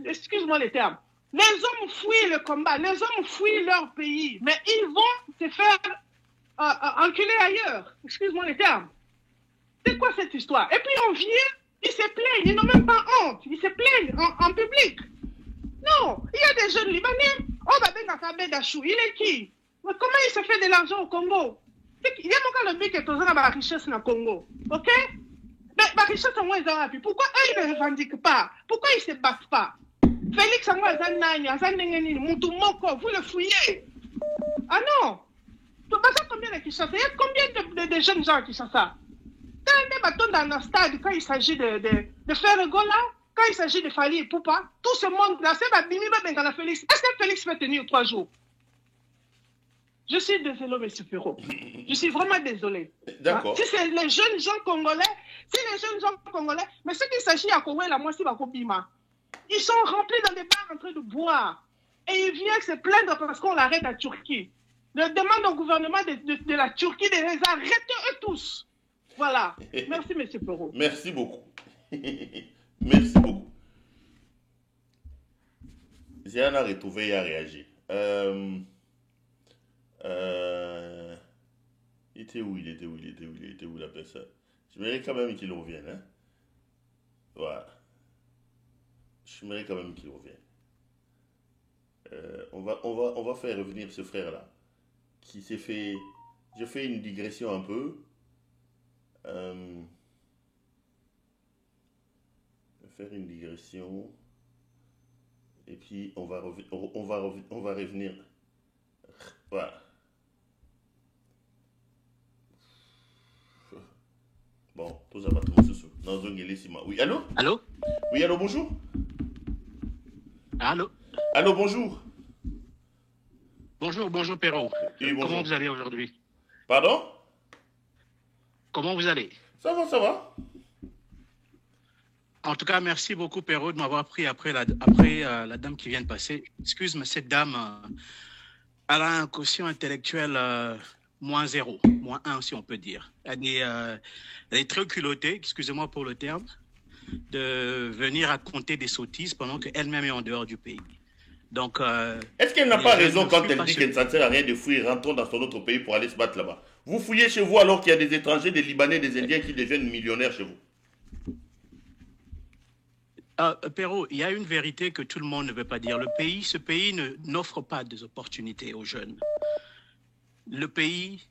Excuse-moi les termes. Les hommes fuient le combat, les hommes fuient leur pays, mais ils vont se faire enculer ailleurs. Excuse-moi les termes. C'est quoi cette histoire? Et puis on vient, ils se plaignent, ils n'ont même pas honte. Ils se plaignent en public. Non, il y a des jeunes Libanais. Oh, il est qui? Mais comment il se fait de l'argent au Congo? Il y a encore le but que tu as la richesse au Congo. Ok? Mais la richesse en moi, pourquoi eux ne revendiquent pas? Pourquoi ils ne se battent pas? Félix en moi, vous le fouillez. Ah non! Tu sais combien de Kinshasa? Il y a combien de jeunes gens qui sont ça? Dans un stade, quand il s'agit de faire un goal là, quand il s'agit de Fali et Poupa, tout ce monde-là, c'est Félix. Est-ce que Félix peut tenir 3 jours? Je suis désolé, monsieur Perrault. Je suis vraiment désolé. D'accord. Si c'est les jeunes gens congolais, mais ce qu'il s'agit à Congo, la moitié va Bima. Ils sont remplis dans des bars en train de boire. et il vient se plaindre parce qu'on l'arrête à Turquie. Je demande au gouvernement de la Turquie de les arrêter eux tous. Voilà. Merci, M. Perrault. Merci beaucoup. Merci beaucoup. J'ai un à retrouver et à réagir. Il était où la personne? Je mérite quand même qu'il revienne. Hein? Voilà. Je mérite quand même qu'il revienne. On va faire revenir ce frère-là. Qui s'est fait... Je fais une digression un peu. Je vais faire une digression. Et puis on va revenir. Voilà. Bon, tout ça va tout se sous. Dans un guélissima. Oui, allô? Allô? Oui, allô, bonjour. Allô? Allô, bonjour. Bonjour Perrault. Oui, bonjour. Comment vous allez aujourd'hui? Pardon? Comment vous allez? Ça va. En tout cas, merci beaucoup Perrault de m'avoir pris après la dame qui vient de passer. Excuse, mais cette dame, elle a un quotient intellectuel -0, -1 si on peut dire. Elle est très culottée, excusez-moi pour le terme, de venir raconter des sottises pendant qu'elle-même est en dehors du pays. Donc, est-ce qu'elle n'a pas raison quand elle dit qu'elle ne sert à rien de fouiller, rentrons dans son autre pays pour aller se battre là-bas? Vous fouillez chez vous alors qu'il y a des étrangers, des Libanais, des Indiens qui deviennent millionnaires chez vous. Perrault, il y a une vérité que tout le monde ne veut pas dire. Ce pays n'offre pas des opportunités aux jeunes. Le pays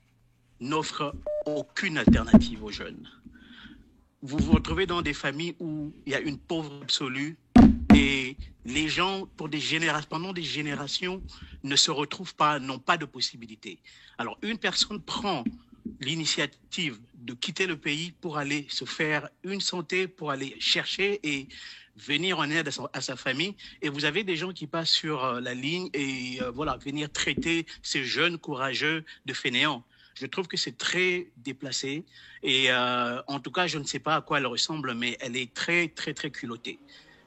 n'offre aucune alternative aux jeunes. Vous vous retrouvez dans des familles où il y a une pauvreté absolue et les gens, pendant des générations, ne se retrouvent pas, n'ont pas de possibilités. Alors, une personne prend l'initiative de quitter le pays pour aller se faire une santé, pour aller chercher et venir en aide à sa famille. Et vous avez des gens qui passent sur la ligne et venir traiter ces jeunes courageux de fainéants. Je trouve que c'est très déplacé et en tout cas, je ne sais pas à quoi elle ressemble, mais elle est très, très, très culottée.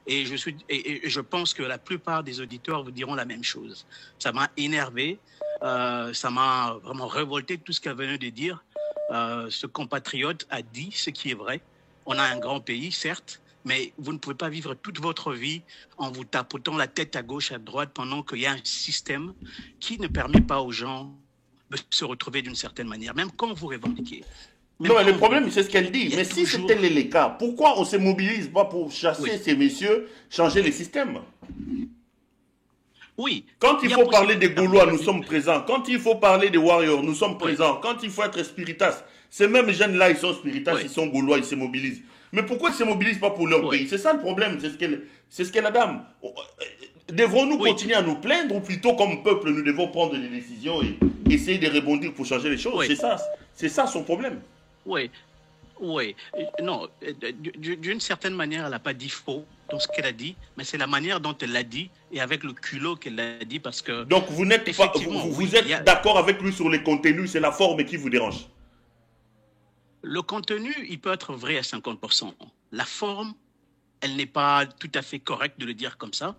Et je pense que la plupart des auditeurs vous diront la même chose. Ça m'a énervé, ça m'a vraiment révolté tout ce qu'elle venait de dire. Ce compatriote a dit ce qui est vrai. On a un grand pays, certes, mais vous ne pouvez pas vivre toute votre vie en vous tapotant la tête à gauche, à droite, pendant qu'il y a un système qui ne permet pas aux gens de se retrouver d'une certaine manière, même quand vous revendiquez. Non, mais le problème, c'est ce qu'elle dit. Mais si c'était les cas, pourquoi on ne se mobilise pas pour chasser ces messieurs, changer les systèmes? Oui. Quand il faut parler des Gaulois, nous sommes présents. Quand il faut parler des Warriors, nous sommes présents. Quand il faut être spiritas, ces mêmes jeunes-là, ils sont spiritas, ils sont Gaulois, ils se mobilisent. Mais pourquoi ils ne se mobilisent pas pour leur pays? C'est ça le problème, c'est ce qu'est la dame. Devrons-nous continuer à nous plaindre ou plutôt comme peuple, nous devons prendre des décisions et essayer de rebondir pour changer les choses? C'est ça son problème. Oui. Non, d'une certaine manière, elle n'a pas dit faux dans ce qu'elle a dit, mais c'est la manière dont elle l'a dit et avec le culot qu'elle l'a dit parce que... Donc vous n'êtes pas, vous êtes d'accord avec lui sur les contenus, c'est la forme qui vous dérange? Le contenu, il peut être vrai à 50%. La forme, elle n'est pas tout à fait correcte de le dire comme ça,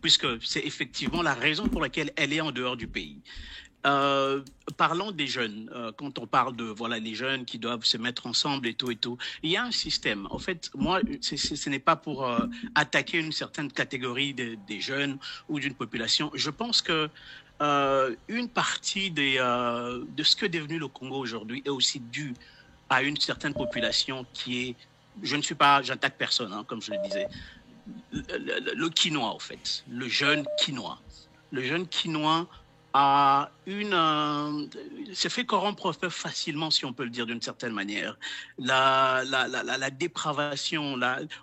puisque c'est effectivement la raison pour laquelle elle est en dehors du pays. Parlons des jeunes, quand on parle de les jeunes qui doivent se mettre ensemble et tout, il y a un système. En fait, moi, ce n'est pas pour attaquer une certaine catégorie des jeunes ou d'une population. Je pense que une partie de ce que est devenu le Congo aujourd'hui est aussi due à une certaine population qui est, j'attaque personne, hein, comme je le disais, le quinois, en fait, le jeune quinois. Le jeune quinois a se fait corrompre facilement, si on peut le dire d'une certaine manière. La dépravation,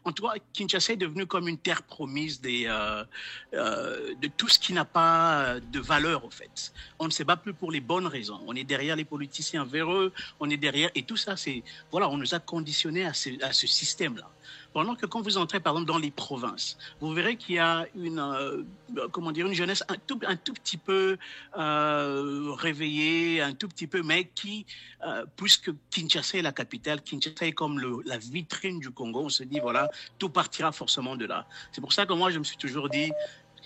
en tout cas, Kinshasa est devenu comme une terre promise de tout ce qui n'a pas de valeur, en fait. On ne se bat plus pour les bonnes raisons. On est derrière les politiciens véreux, on est derrière, et tout ça, on nous a conditionnés à ce système-là. Pendant que quand vous entrez, par exemple, dans les provinces, vous verrez qu'il y a une jeunesse un tout petit peu réveillée, un tout petit peu, mais qui, puisque Kinshasa est la capitale, Kinshasa est comme la vitrine du Congo, on se dit, tout partira forcément de là. C'est pour ça que moi, je me suis toujours dit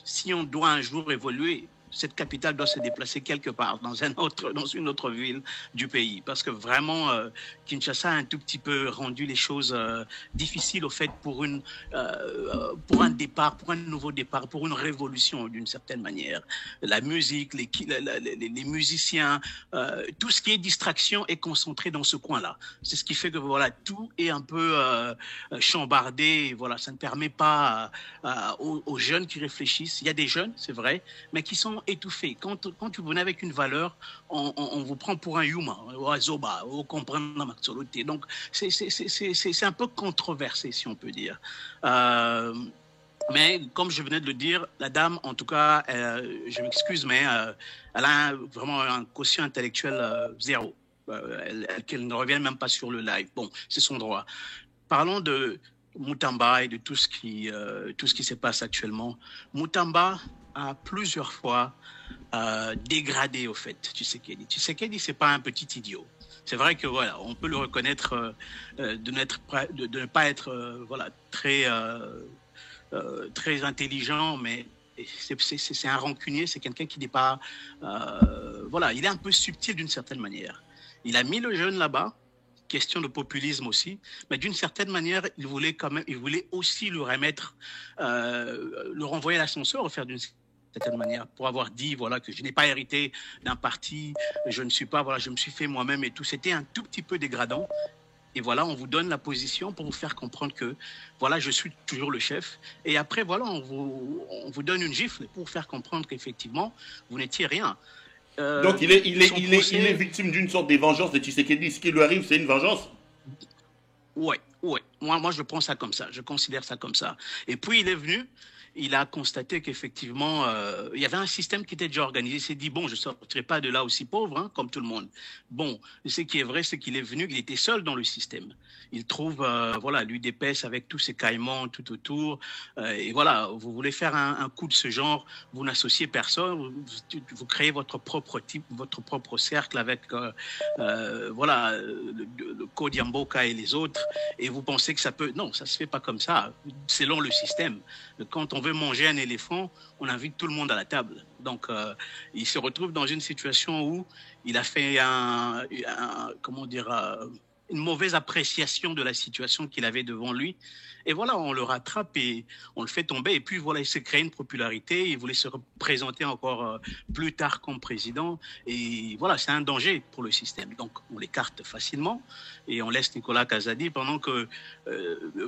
si on doit un jour évoluer, cette capitale doit se déplacer quelque part dans une autre ville du pays. Parce que vraiment, Kinshasa a un tout petit peu rendu les choses difficiles au fait pour un départ, pour un nouveau départ, pour une révolution d'une certaine manière. La musique, les musiciens, tout ce qui est distraction est concentré dans ce coin-là. C'est ce qui fait que voilà, tout est un peu chambardé. Voilà, ça ne permet pas aux jeunes qui réfléchissent. Il y a des jeunes, c'est vrai, mais qui sont étouffés. Quand vous venez avec une valeur, on vous prend pour un humain, on comprend. Donc c'est un peu controversé, si on peut dire. Mais comme je venais de le dire, la dame, en tout cas, je m'excuse, mais elle a vraiment un quotient intellectuel zéro. Qu'elle ne revienne même pas sur le live. Bon, c'est son droit. Parlons de Mutamba et de tout ce qui se passe actuellement. Mutamba a plusieurs fois dégradé, au fait, Tshisekedi. Tshisekedi, c'est pas un petit idiot. C'est vrai que voilà, on peut le reconnaître de ne pas être voilà, très intelligent, mais c'est un rancunier, c'est quelqu'un qui n'est pas voilà, il est un peu subtil d'une certaine manière. Il a mis le jeune là-bas, question de populisme aussi, mais d'une certaine manière, il voulait aussi le remettre, le renvoyer à l'ascenseur, au faire d'une certaine manière, pour avoir dit voilà que je n'ai pas hérité d'un parti, je ne suis pas voilà, je me suis fait moi-même et tout. C'était un tout petit peu dégradant. Et voilà, on vous donne la position pour vous faire comprendre que voilà, je suis toujours le chef. Et après voilà, on vous donne une gifle pour vous faire comprendre qu'effectivement vous n'étiez rien. Donc il est victime d'une sorte de vengeance de Tshisekedi. Ce qui lui arrive, c'est une vengeance. Ouais. Moi je prends ça comme ça. Je considère ça comme ça. Et puis il est venu. Il a constaté qu'effectivement, il y avait un système qui était déjà organisé. Il s'est dit, bon, je ne sortirai pas de là aussi pauvre, hein, comme tout le monde. Bon, ce qui est vrai, c'est qu'il est venu, il était seul dans le système. Il trouve, voilà, l'UDPS avec tous ses caïmans tout autour. Et voilà, vous voulez faire un coup de ce genre, vous n'associez personne, vous créez votre propre type, votre propre cercle avec, voilà, le Kodiamboka et les autres. Et vous pensez que ça peut... Non, ça ne se fait pas comme ça, selon le système. Quand on veut manger un éléphant, on invite tout le monde à la table. Donc, il se retrouve dans une situation où il a fait une mauvaise appréciation de la situation qu'il avait devant lui. Et voilà, on le rattrape et on le fait tomber. Et puis voilà, il s'est créé une popularité. Il voulait se représenter encore plus tard comme président. Et voilà, c'est un danger pour le système. Donc, on l'écarte facilement et on laisse Nicolas Kazadi pendant que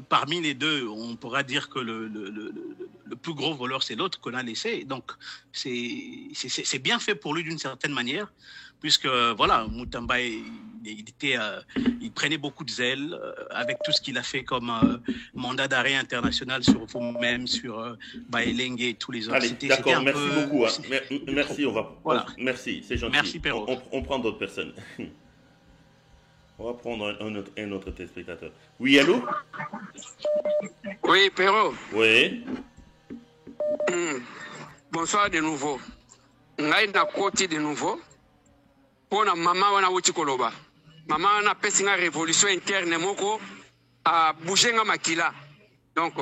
parmi les deux, on pourra dire que le plus gros voleur, c'est l'autre qu'on a laissé. Donc, c'est bien fait pour lui d'une certaine manière, puisque voilà, Mutamba, il prenait beaucoup de zèle avec tout ce qu'il a fait comme mandat d'arrêt international sur vous-même, sur Baelengue et tous les autres. Allez, d'accord, merci beaucoup. Hein. Merci, voilà. Merci, c'est gentil. Merci, Perrault. On prend d'autres personnes. On va prendre un autre téléspectateur. Oui, allô? Oui, Perrault. Oui. Bonsoir de nouveau. Ngai na koti de nouveau. Pour maman wana wuti koloba. Maman wana pesi nga révolution interne moko a bouger nga makila. Donc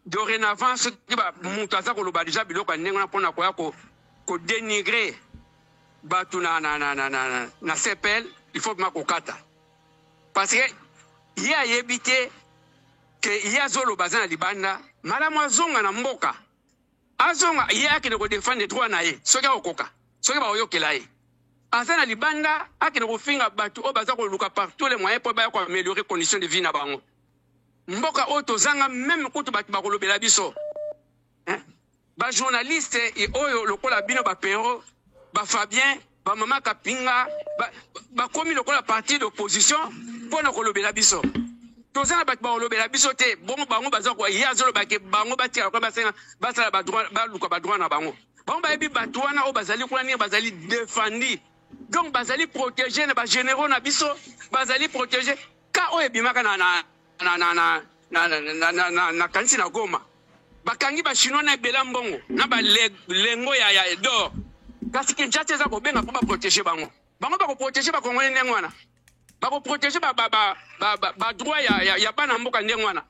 dorénavant ce qui va mutaza koloba déjà biloko ndenge na pona koya ko dénigrer batu na CPL, il faut ma kokata. Parce que il y a yebité que il y a zolo bazana libanda, malamu azonga na mboka. Azonga il y a qui ne défendre les droits na ye. Soki okoka, soki ba oyokela ye. Azana libanda akene kofinga batu o baza ko luka partout les moyens pour ba ko améliorer conditions de vie na bango. Mboka oto zanga même kutu batu ba kolobela biso. Hein? Ba journaliste et oyo lokola bino ba Perrault, ba Fabien, ba Mama Kapinga, ba komi lokola parti d'opposition pour na kolobela biso. Tozana batu ba kolobela biso te, bongo bango baza ko ya zolo ba ke bango batia ko basenga basala ba droit ba luka ba droit na bango. Bango ba yebi batu wana o bazali kuna ni bazali défendi. Donc bazali protéger na ba généraux na biso, bazali protéger ka o ebimaka na kanisi na Goma. Bakangi ba chinois na bela mbongo na ba lengo ya d'or. Kasi Kinshasa za ko benga pour ba protéger bango. Bango ba ko protéger ba Congolais ndengwana. Ba ko protéger ba droit ya bana mboka ndengwana.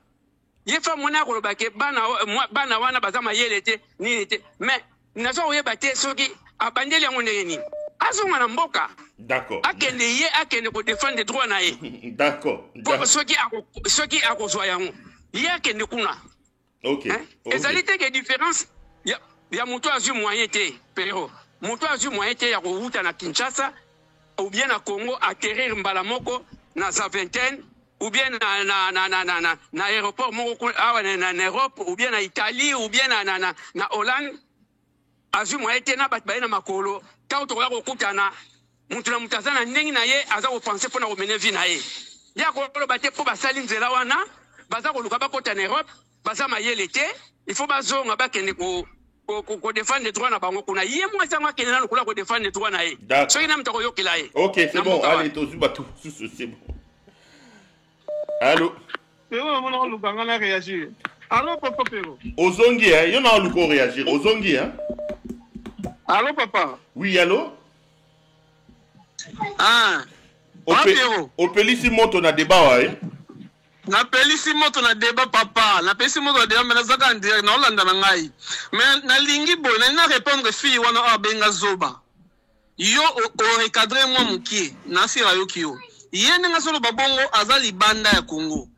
ye fa mona ko lobake bana wana baza mayele te ni te mais nazo oyeba te soki abandeli yango ndenge nini azonga na mboka. D'accord. Akende ye akende ko défendre droit na ye. D'accord. Soki akozwa yango ye akende kuna. OK. Ezali te que différence ya moto azwi moyen te pero moto azwi moyen te ya kowuta na Kinshasa ou bien na Congo atterrir mbala moko na Zaventem ou bien na aéroport moko na Europe ou bien na Italie ou bien na Hollande azwi moyen te na bato baye na makolo tango tokoya kokutana mutu na mutu aza na ndenge na ye aza kopense mpona komene vi na ye ya koloba te mpo basali nzela wana baza koluka bakota na Europe baza mayele te il faut bazonga bakende ko défendre droit na bango kuna ye mwasi yango akende na lokula ko défendre droit na ye soki na mutu akoyokela ye. OK, c'est bon, allez tozuba tout c'est bon. Allô Pero mona lukanga na réagir. Allô papa Pero. Ozongi hein, yo na luko réagir. Ozongi hein. Allô papa. Oui, allô? Ah. Opelisi moto na débat ouais. Na pelisi moto na débat papa, na pelisi moto na débat mais nazaka ndire na Hollande na ngai. Mais na lingi boy na répondre fille wana abenga zoba. Yo o recadrer moi mukie, na sira yo kio. Yene nga solo babongo azali banda ya Congo.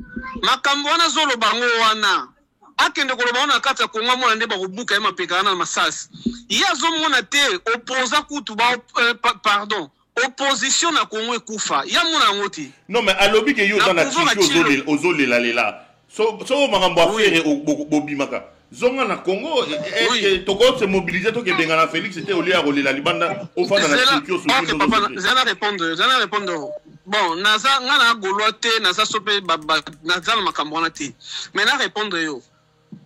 Makambo wana solo bango wana. Akende koloba wana kata ya Congo mwana ndeba kubuka ya mapeka na masasi. Ya zo mona te opposa kutu ba pardon. Opposition na Congo ekufa. Ya mona ngoti. Non mais alobi ke yo dans la tissu ozolela lela. So makambo affaire bobimaka. Zonga na Congo est toko se mobiliser to ke benga na Félix c'était au lieu à roler la libanda au fond dans la structure sur OK papa, j'allais répondre. Bon, naza ngana golote naza sope naza makambo wana te. Mais na répondre yo.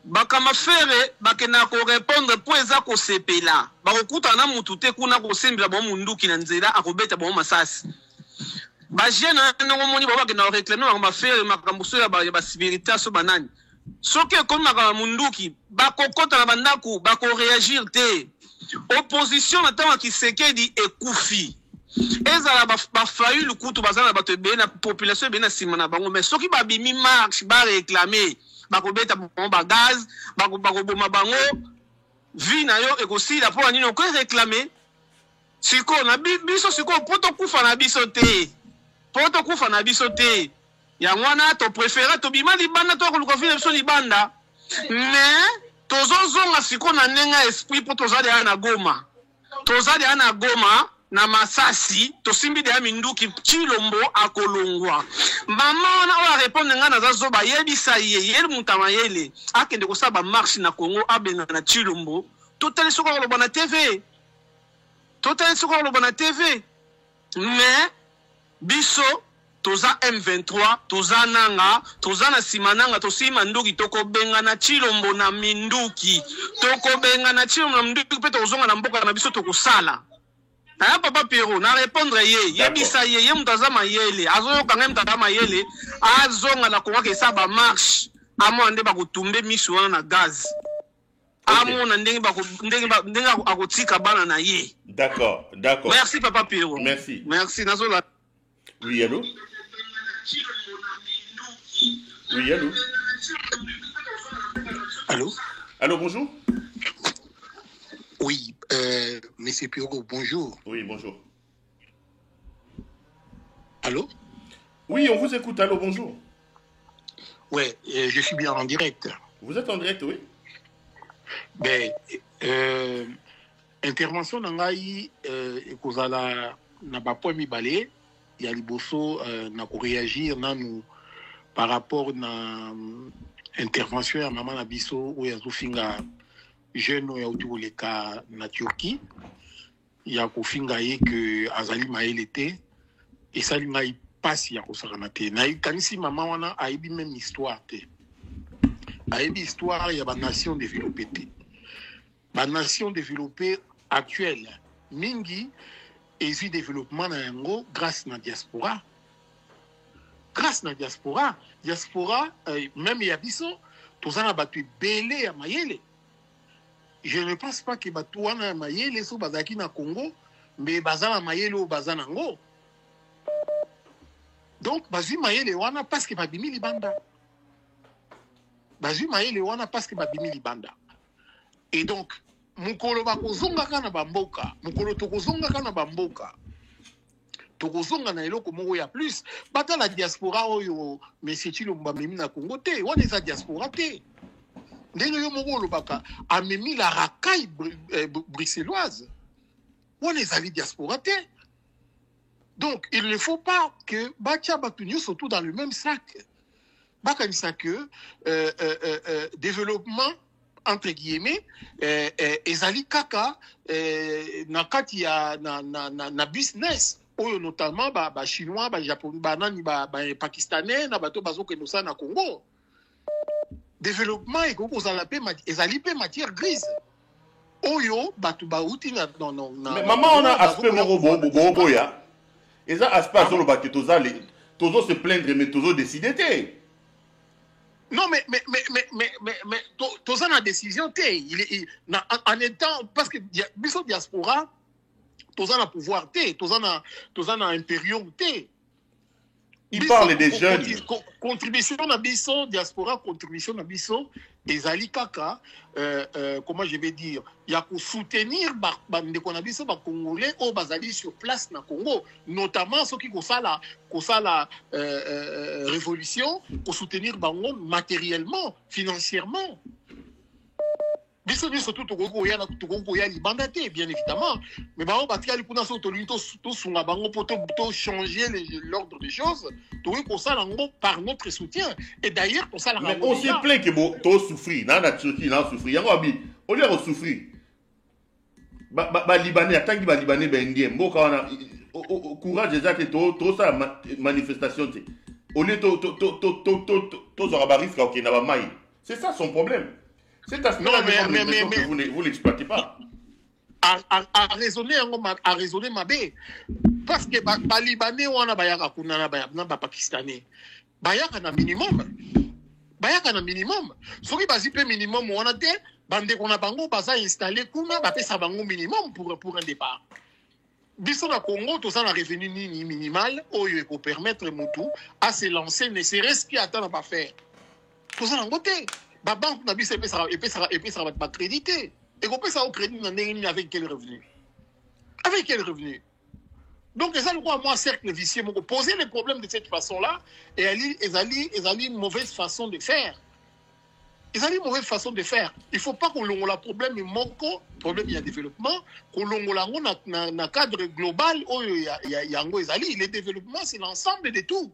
Bakama fere bakena ko répondre po eza ko sepela. Bakokuta na mutu te kuna ko sembela bo munduki na nzela akobeta bo masasi. Ba jeune ngo moni baba ke na réclamer ba fere makambo so ya ba civilité so banani. Soki comme na munduki bakokota na bandako bako réagir te. Opposition na tama Kisekedi ekufi. Ezala ba fayu lukutu bazana bato be na population be na sima na bango mais soki ba bimi marche ba réclamer bakobeta ba gaz bakoboma bango vi na yo ekosila po anino ko réclamer siko na biso siko poto kufa na biso te ya mwana to préféré to bima libanda to ko fi biso libanda mais tozozonga siko na nenga esprit po tozali ana Goma na masasi tosimbi de minduki Chilombo akolongwa mama wana oya répondre nga na zazoba yebisa ye mutama yele akende ko saba marche na Congo abenga na Chilombo totali soko lo bona TV mais biso toza M23 toza nanga toza na simananga tosima nduki toko benga na Chilombo na minduki pe tozonga na mboka na biso tokosala. Ah papa Pero na répondre yebisa ye mutazama yele azoyo kanga mutazama yele azonga na Congo ke saba marche amo ande bakotumbe misu wana na gaz amo na ndenge akotika bana na ye. D'accord. Merci papa Pero. Merci nazola. Oui allô. Allô bonjour. Oui, Monsieur Pioro, bonjour. Oui, bonjour. Allô? Oui, on vous écoute. Allô, bonjour. Oui, je suis bien en direct. Vous êtes en direct, oui. Ben, intervention nangai ekozala na bapo mibale ya liboso na ko réagir nanu par rapport na intervention ya mama na biso oya zofinga jeune ya utuleka na Turquie ya kofinga ye que azali maele te esali ngai pasi ya kosakana te na ikanisi mama wana aibi même histoire te aibi histoire ya ba nation développée te ba nation développée actuelle mingi ezi développement na yango grâce na diaspora même ya biso tozana batu belé ya mayele. Je ne pense pas que Batouana Mayele so bazaki na Congo, mais bazana Mayele ou bazana ngo. Donc bazi Mayele wana parce que babimi libanda. bazwi mayele wana parce que babimi libanda. Et donc mukolo bakozongaka na bamboka, mukolo tokozongaka na bamboka, tokozonga na eloko moko ya plus bata la diaspora oyo monsieur Chilombo memi na Congo te, wana eza diaspora te. Ndenge yo moko olobaka amemi la racaille bruxelloise, wana ezali diaspora te. Donc il ne faut pas que batia batunyo surtout dans le même sac. Bakanisa que développement entre guillemets ezali kaka na kati ya na business oyo notamment ba chinois ba japonais ba nani ba pakistanais na bato bazokende ça na Congo. Développement et koko zala pe ezali pe matière grise oyo batu ba uti na non mais maman on a aspect bobo ya eza aspect solo ba tozo se plaindre mais tozo décider te. Non, mais tous en décision, en étant, parce que biso diaspora, tous en pouvoir, tous en impérium, il parle des jeunes. Contribution à biso diaspora, contribution à biso, et ali kaka, comment je vais dire, il y a pour soutenir des Congolais au bazali sur place na Congo, notamment ceux qui ont la révolution, pour soutenir bango matériellement, financièrement. Biso surtout Togo ya libanda te, bien évidemment, mais bango batikali kuna so to sunga bango pour changer l'ordre des choses, Togo ko sala ngo par notre soutien. Et d'ailleurs pour ça mais on se plaint que to souffrir, na Turquie na souffrir, yango abi, au lieu de souffrir. Ba libanais atangi ba libanais ba indien, mboka wana courage déjà que to ça manifestation te. Au lieu to zora risque OK na ba mai. C'est ça son problème. C'est à ce que vous n'exploitez pas. À raisonner ma bé. Parce que les Libanais, on a des Pakistanais. Bayaka na minimum. Ce qui est le minimum, on a des bandes qu'on a bango, basa installé, kuna, bapé sa bango minimum pour un départ. Biso na Congo, tout ça n'a revenu ni minimal, pour permettre Moutou à se lancer, ne serait-ce qu'il attend à pas faire. Tout ça n'a pas été. La banque n'a pas de crédité. Et qu'on peut ça au crédit avec quel revenu? Avec quel revenu? Donc, les gens, moi, cercle vicieux, m'ont posé les problèmes de cette façon-là, et ils allaient une mauvaise façon de faire. Ils allaient une mauvaise façon de faire. Il ne faut pas qu'on ait le problème, problème il y a développement, qu'on ait un cadre global où il y a un le développement, c'est l'ensemble de tout.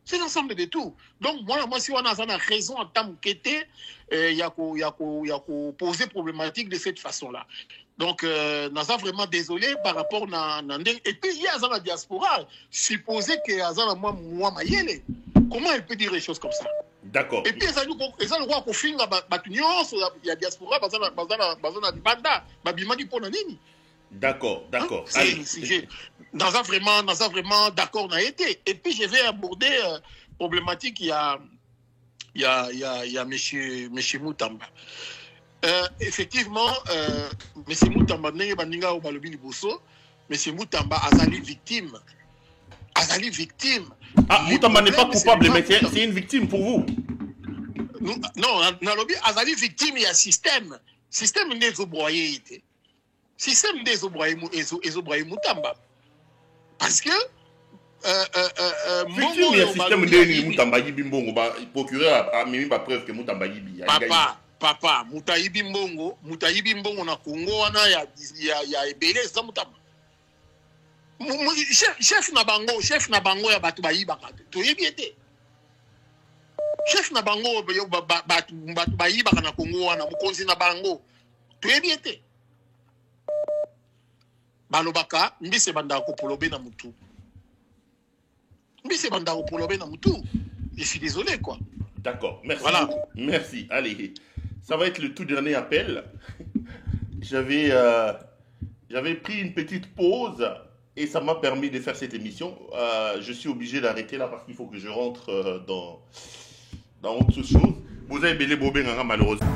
C'est l'ensemble de tout. Donc, moi, si on a raison en tant qu'était, il y a poser problématique de cette façon-là. Donc, nous sommes vraiment désolés par rapport à... Et puis, il y a la diaspora. Supposer que moi, Mayele, comment elle peut dire des choses comme ça? D'accord. Et puis, ils ont le droit qu'on finisse il y a diaspora, D'accord. Dans un vraiment d'accord n'a été. Et puis je vais aborder problématique il y a monsieur Moutamba. Effectivement monsieur Moutamba n'est pas ninga au balobi liboso, monsieur Moutamba azali victime. Ah, Moutamba n'est pas coupable, mais c'est une victime pour vous. Non, nalobi azali victime, il y a système n'est obroyé. Système des obroyés Moutamba. Parce que il y a système de Moutamba Yibi Mbongo, procureur a mis ma preuve que Moutamba Yibi. Papa, Moutayibi Mbongo na Congo wana ya ebele za Moutamba. Chef na bango ya batu bayibaka. Toyebi ete. Chef na bango batu bayibaka na Congo wana mokonzi na bango. Toyebi ete. Balobaka mbise banda ko polobe na mutu. Je suis désolé quoi. D'accord, merci. Voilà. Merci. Allez, ça va être le tout dernier appel. J'avais pris une petite pause et ça m'a permis de faire cette émission. Je suis obligé d'arrêter là parce qu'il faut que je rentre dans autre chose. Vous avez belé bobé malheureusement.